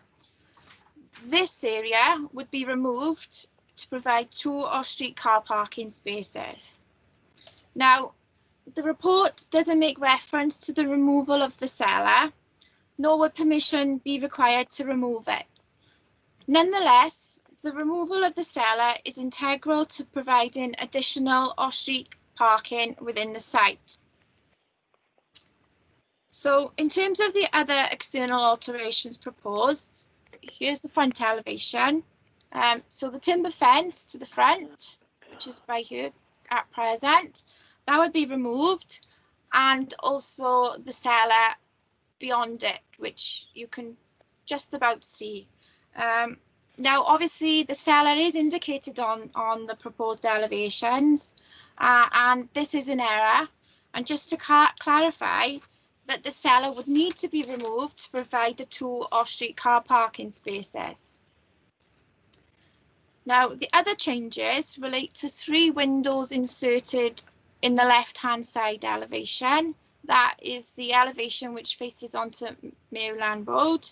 this area would be removed to provide 2 off-street car parking spaces. Now, the report doesn't make reference to the removal of the cellar, nor would permission be required to remove it. Nonetheless, the removal of the cellar is integral to providing additional off-street parking within the site. So in terms of the other external alterations proposed, here's the front elevation. So the timber fence to the front, which is by here at present, that would be removed, and also the cellar beyond it, which you can just about see. Now, obviously, the cellar is indicated on the proposed elevations, and this is an error. And just to clarify, that the cellar would need to be removed to provide the 2 off-street car parking spaces. Now, the other changes relate to 3 windows inserted in the left-hand side elevation. That is the elevation which faces onto Maryland Road.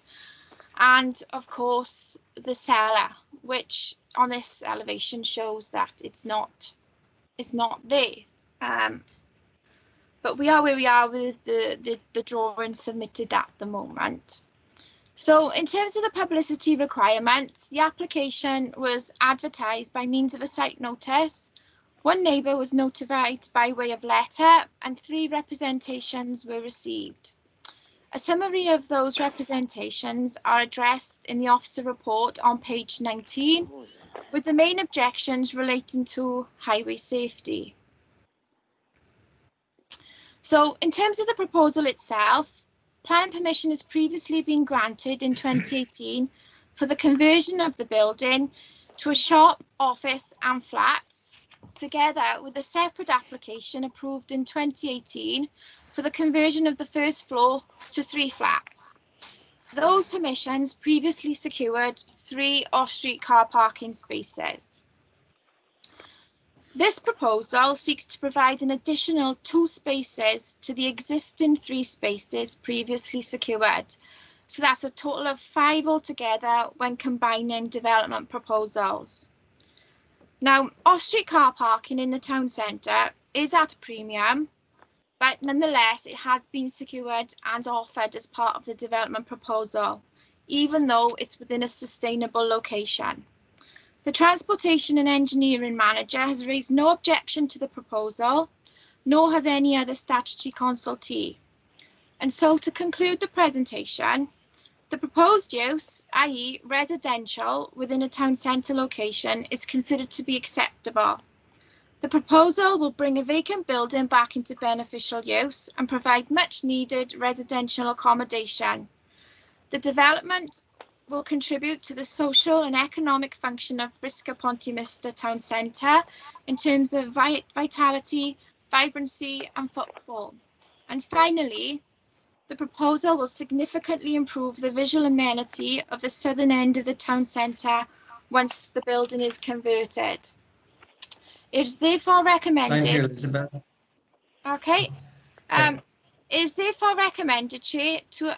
And of course, the cellar, which on this elevation shows that it's not there. But we are where we are with the drawing submitted at the moment. So in terms of the publicity requirements, the application was advertised by means of a site notice. 1 neighbour was notified by way of letter and 3 representations were received. A summary of those representations are addressed in the officer report on page 19, with the main objections relating to highway safety. So in terms of the proposal itself, planning permission has previously been granted in 2018 for the conversion of the building to a shop, office and flats, together with a separate application approved in 2018 for the conversion of the first floor to 3 flats. Those permissions previously secured 3 off-street car parking spaces. This proposal seeks to provide an additional 2 spaces to the existing 3 spaces previously secured. So that's a total of 5 altogether when combining development proposals. Now, off-street car parking in the town centre is at a premium, but nonetheless, it has been secured and offered as part of the development proposal, even though it's within a sustainable location. The Transportation and Engineering Manager has raised no objection to the proposal, nor has any other statutory consultee. And so to conclude the presentation, the proposed use, i.e. residential, within a town centre location is considered to be acceptable. The proposal will bring a vacant building back into beneficial use and provide much needed residential accommodation. The development will contribute to the social and economic function of Risca-Pontymister Town Centre in terms of vitality, vibrancy and footfall. And finally, the proposal will significantly improve the visual amenity of the southern end of the town centre once the building is converted. It is therefore recommended. Thank you, Elizabeth. Okay. It is therefore recommended, Chair, to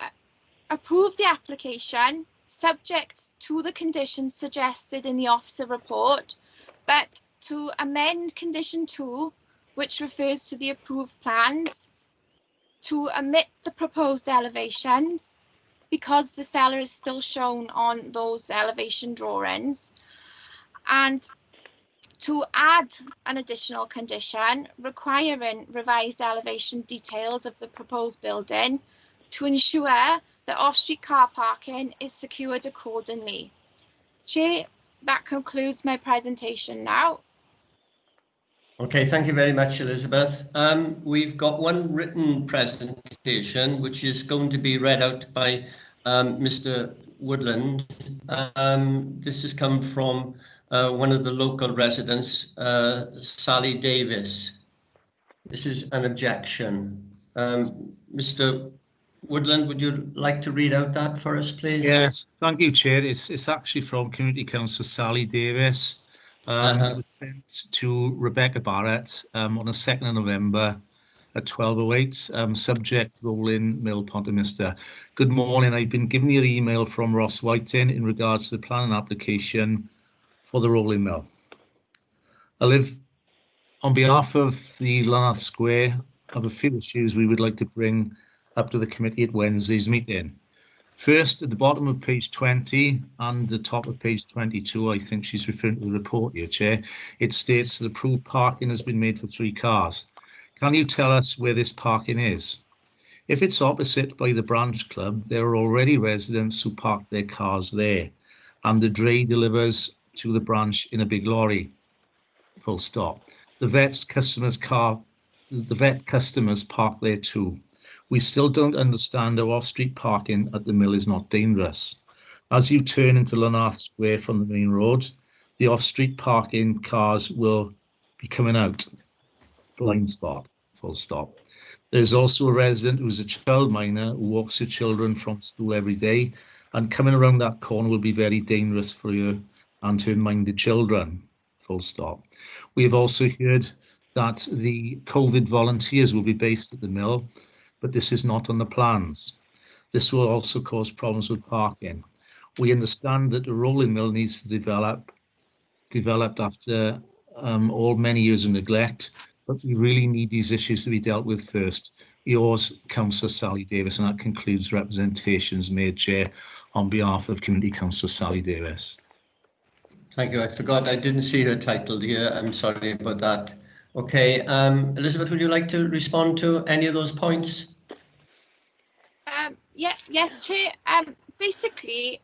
approve the application subject to the conditions suggested in the officer report, but to amend condition 2, which refers to the approved plans, to omit the proposed elevations because the cellar is still shown on those elevation drawings, and to add an additional condition requiring revised elevation details of the proposed building to ensure that off-street car parking is secured accordingly. Chair, that concludes my presentation now. Okay, thank you very much, Elizabeth. We've got one written presentation, which is going to be read out by Mr. Woodland. This has come from one of the local residents, Sally Davis. This is an objection. Mr. Woodland, would you like to read out that for us, please? Yes, thank you, Chair. It's actually from Community Councillor Sally Davis. It was sent to Rebecca Barrett on the 2nd of November at 12:08, subject Rolling Mill, Pontymister. Good morning. I've been given your email from Ross Whiting in regards to the planning application for the Rolling Mill. I live on behalf of the Lanark Square. I have a few issues we would like to bring up to the committee at Wednesday's meeting. First, at the bottom of page 20 and the top of page 22, I think she's referring to the report here, Chair. It states that approved parking has been made for 3 cars. Can you tell us where this parking is? If it's opposite by the branch club, there are already residents who park their cars there, and the dray delivers to the branch in a big lorry. Full stop. The vet customers park there too. We still don't understand how off-street parking at the mill is not dangerous. As you turn into Lanarth Square from the main road, the off-street parking cars will be coming out. Blind spot, full stop. There's also a resident who's a child minor who walks her children from school every day, and coming around that corner will be very dangerous for her and her minded children, full stop. We have also heard that the COVID volunteers will be based at the mill, but this is not on the plans. This will also cause problems with parking. We understand that the rolling mill needs to developed after all many years of neglect, but we really need these issues to be dealt with first. Yours, Councillor Sally Davis, and that concludes representations made, Chair, on behalf of Community Councillor Sally Davis. Thank you. I forgot, I didn't see her title here. I'm sorry about that. Okay, Elizabeth, would you like to respond to any of those points? Yes, Chair. Basically,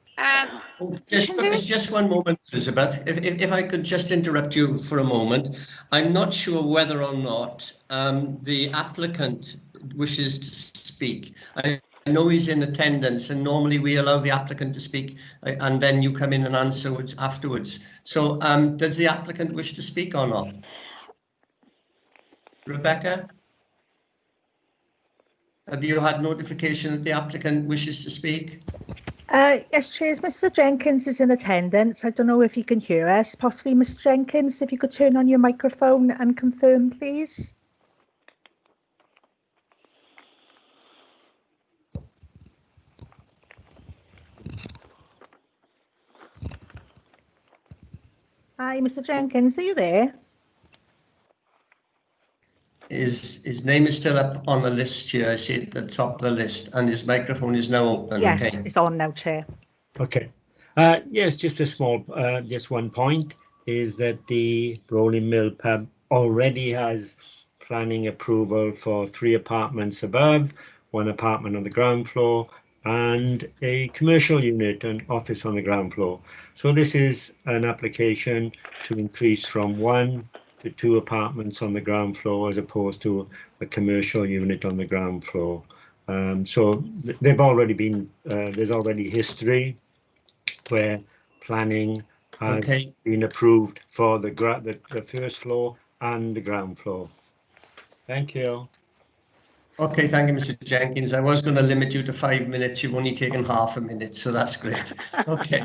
just one moment, Elizabeth. If I could just interrupt you for a moment. I'm not sure whether or not the applicant wishes to speak. I know he's in attendance, and normally we allow the applicant to speak, and then you come in and answer afterwards. So does the applicant wish to speak or not? Rebecca? Have you had notification that the applicant wishes to speak? Yes, Chair, Mr. Jenkins is in attendance. I don't know if he can hear us. Possibly, Mr. Jenkins, if you could turn on your microphone and confirm, please. Hi, Mr. Jenkins, are you there? His name is still up on the list here. I see it at the top of the list, and his microphone is now open. Yes, okay. it's on now, Chair. Okay. Yes, just a small, just one point is that the Rolling Mill pub already has planning approval for 3 apartments above, 1 apartment on the ground floor, and a commercial unit and office on the ground floor. So this is an application to increase from 1 to 2 apartments on the ground floor as opposed to a commercial unit on the ground floor. So they've already been, there's already history where planning has been approved for the first floor and the ground floor. Thank you. Okay, thank you, Mr. Jenkins. I was going to limit you to 5 minutes. You've only taken half a minute, so that's great. Okay,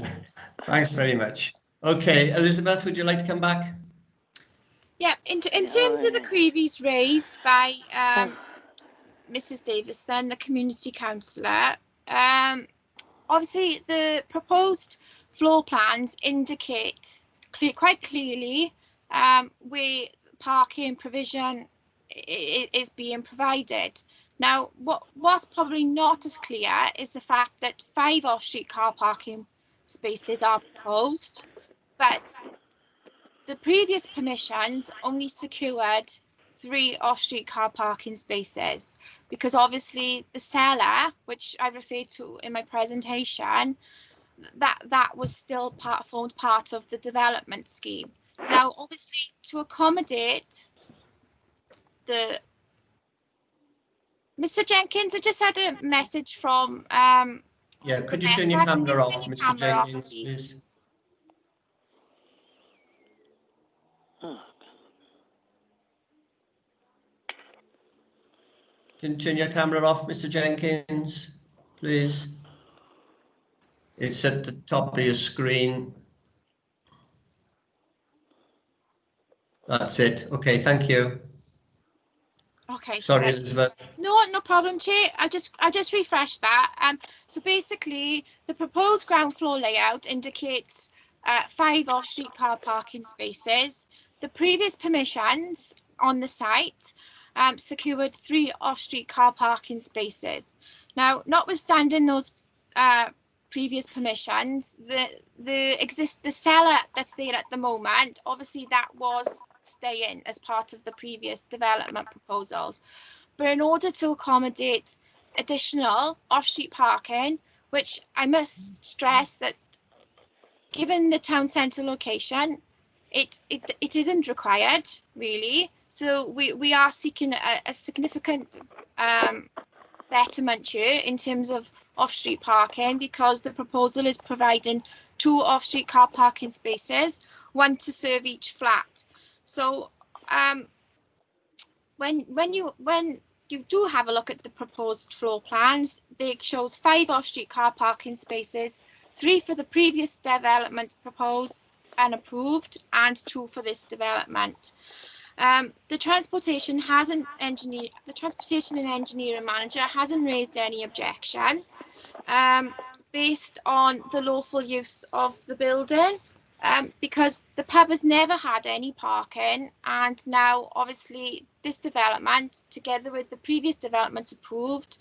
thanks very much. Okay, Elizabeth, would you like to come back? Yeah, in terms of the queries raised by Mrs. Davis, then the community councillor, obviously the proposed floor plans indicate quite clearly where parking provision is being provided. Now, what's probably not as clear is the fact that 5 off-street car parking spaces are proposed, but the previous permissions only secured 3 off-street car parking spaces, because obviously the seller, which I referred to in my presentation, that was still formed part of the development scheme. Now, obviously, to accommodate the Mr. Jenkins, I just had a message from yeah, could you turn your camera off, Mr. Jenkins, please? Can you turn your camera off, Mr. Jenkins, please? It's at the top of your screen. That's it. Okay, thank you. Okay. Sorry, Elizabeth. No problem, Chair. I just refreshed that. So basically, the proposed ground floor layout indicates 5 off-street car parking spaces. The previous permissions on the site secured 3 off-street car parking spaces. Now, notwithstanding those previous permissions, the seller that's there at the moment, obviously that was staying as part of the previous development proposals. But in order to accommodate additional off-street parking, which I must stress that given the town centre location, it isn't required really. So we are seeking a significant betterment here in terms of off-street parking because the proposal is providing 2 off-street car parking spaces, 1 to serve each flat. So when you do have a look at the proposed floor plans, it shows 5 off-street car parking spaces, 3 for the previous development proposed and approved, and 2 for this development. The transportation and engineering manager hasn't raised any objection based on the lawful use of the building, because the pub has never had any parking, and now obviously this development, together with the previous developments approved,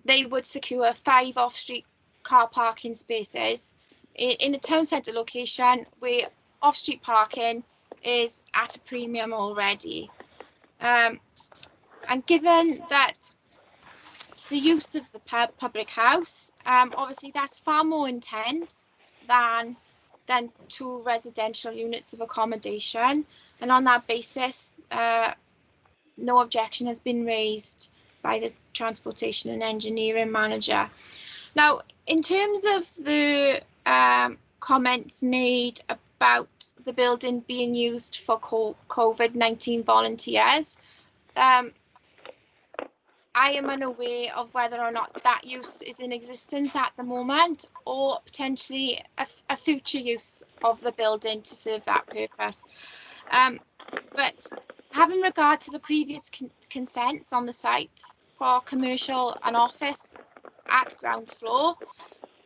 they would secure 5 off-street car parking spaces in a town centre location where off-street parking is at a premium already. And given that the use of the public house, obviously that's far more intense than 2 residential units of accommodation, and on that basis no objection has been raised by the transportation and engineering manager. Now, in terms of the comments made about the building being used for COVID-19 volunteers, I am unaware of whether or not that use is in existence at the moment, or potentially a future use of the building to serve that purpose. But having regard to the previous consents on the site for commercial and office at ground floor,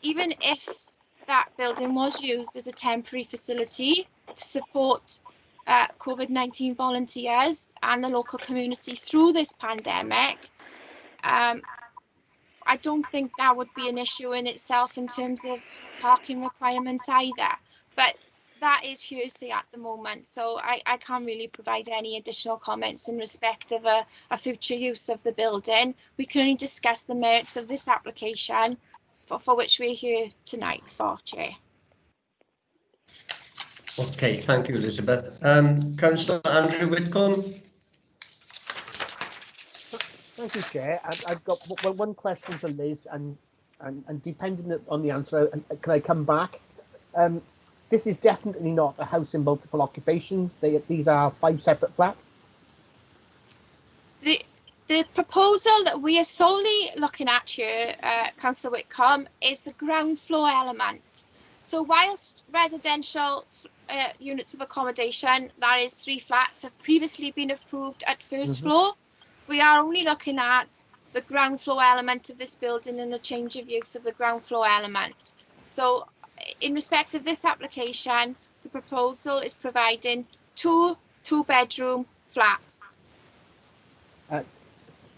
even if that building was used as a temporary facility to support COVID-19 volunteers and the local community through this pandemic, I don't think that would be an issue in itself in terms of parking requirements either. But that is hearsay at the moment, so I can't really provide any additional comments in respect of a future use of the building. We can only discuss the merits of this application for which we're here tonight for, Chair. Okay, thank you, Elizabeth. Councillor Andrew Whitcomb. Thank you, Chair. I've got one question for Liz, and depending on the answer, can I come back? This is definitely not a house in multiple occupation. These are 5 separate flats. The proposal that we are solely looking at here, Councillor Whitcomb, is the ground floor element. So whilst residential units of accommodation, that is 3 flats, have previously been approved at first floor, we are only looking at the ground floor element of this building and the change of use of the ground floor element. So in respect of this application, the proposal is providing 2 2-bedroom flats.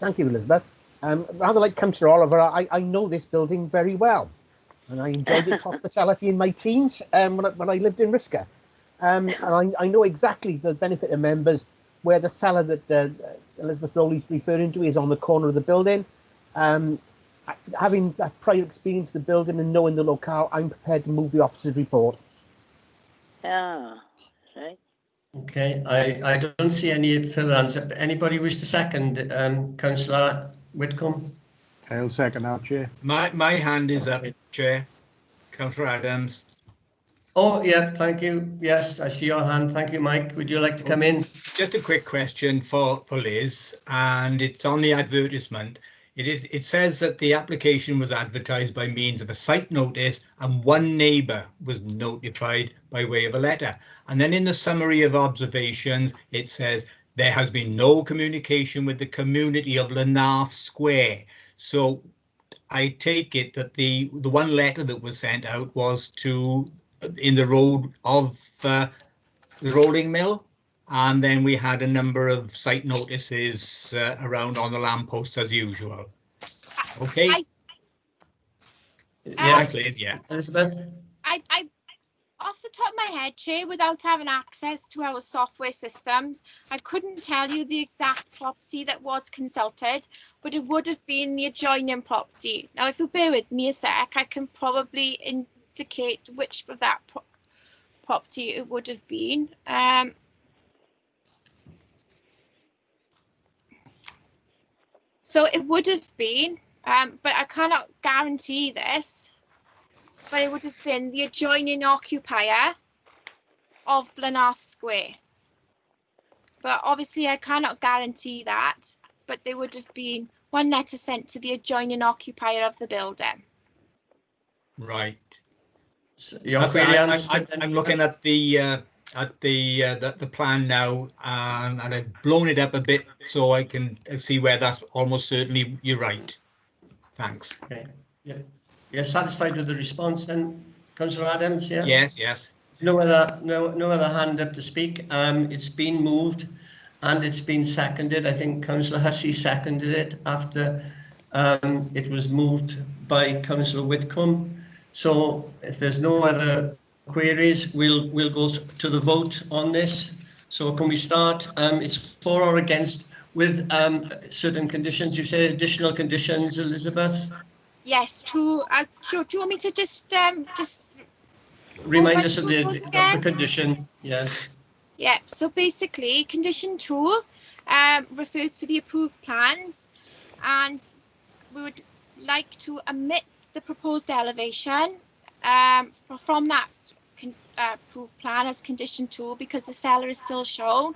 Thank you, Elizabeth. Rather like Councillor Oliver, I know this building very well, and I enjoyed its hospitality in my teens when I lived in Risca. And I know exactly the benefit of members where the cellar that Elizabeth Rowley's referring to is on the corner of the building. Having that prior experience of the building and knowing the locale, I'm prepared to move the officer's report. Ah, right. Okay, I don't see any further answer. Anybody wish to second, Councillor Whitcomb? I'll second that, Chair. My hand is up, Chair. Councillor Adams. Oh, yeah, thank you. Yes, I see your hand. Thank you, Mike. Would you like to come in? Just a quick question for Liz, and it's on the advertisement. It says that the application was advertised by means of a site notice and 1 neighbour was notified by way of a letter. And then in the summary of observations, it says there has been no communication with the community of Lanarth Square. So I take it that the 1 letter that was sent out was to in the road of the rolling mill, and then we had a number of site notices around on the lampposts as usual. Okay. Yes, Liz, yeah. Elizabeth. I off the top of my head, Chair, without having access to our software systems, I couldn't tell you the exact property that was consulted, but it would have been the adjoining property. Now, if you bear with me a sec, I can probably indicate which of that property it would have been. So it would have been but I cannot guarantee this, but it would have been the adjoining occupier of Blenarth Square. But obviously I cannot guarantee that, but there would have been one letter sent to the adjoining occupier of the building. Right. So your query answered. I'm looking at the plan now, and I've blown it up a bit so I can see where that's almost certainly you're right. Thanks. Okay. Yeah. You're satisfied with the response then, Councillor Adams? Yeah. Yes. Yes. There's no other hand up to speak. It's been moved and it's been seconded. I think Councillor Hussey seconded it after it was moved by Councillor Whitcomb. So if there's no other queries, we'll go to the vote on this. So can we start? It's for or against with certain conditions. You say additional conditions, Elizabeth? Yes. Do you want me to just remind us of the conditions? Yes. Yeah. So basically, condition 2 refers to the approved plans, and we would like to omit the proposed elevation from that approved plan as condition 2 because the cellar is still shown,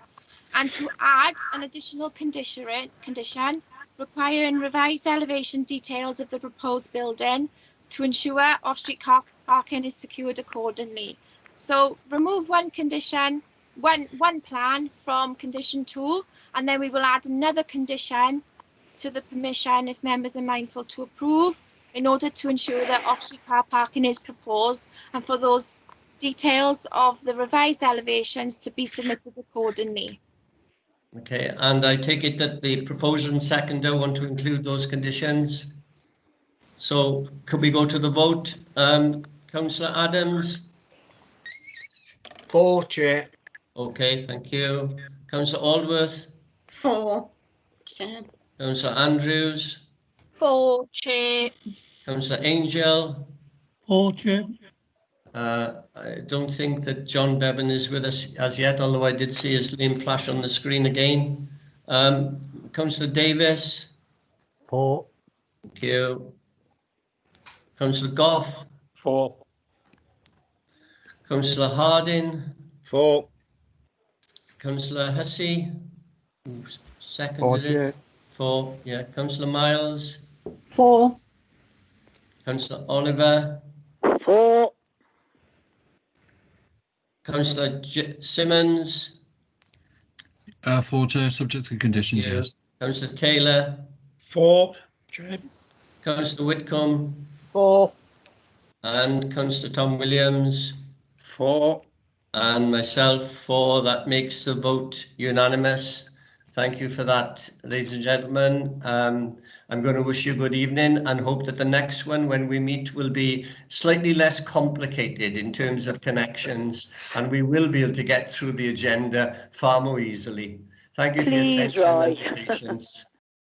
and to add an additional condition requiring revised elevation details of the proposed building to ensure off-street car parking is secured accordingly. So remove one condition, one plan from condition 2, and then we will add another condition to the permission if members are mindful to approve in order to ensure that off-street car parking is proposed and for those details of the revised elevations to be submitted accordingly. Okay, and I take it that the proposer and seconder want to include those conditions. So could we go to the vote? Councillor Adams? For, Chair. Okay, thank you. Councillor Aldworth? For, Chair. Councillor Andrews? For, Chair. Councillor Angel? For, Chair. I don't think that John Bevan is with us as yet, although I did see his name flash on the screen again. Councillor Davis? For. Thank you. Councillor Goff? For. Councillor Harding? For. Councillor Hussey? Who seconded it? For. Yeah. Councillor Miles? For. Councillor Oliver? For. Councillor Simmons? For, Chair, subject to conditions, yes. Councillor Taylor? For, Chair. Councillor Whitcomb? For. And Councillor Tom Williams? For. And myself for. That makes the vote unanimous. Thank you for that, ladies and gentlemen. I'm going to wish you a good evening and hope that the next one when we meet will be slightly less complicated in terms of connections, and we will be able to get through the agenda far more easily. Thank you for your attention and patience.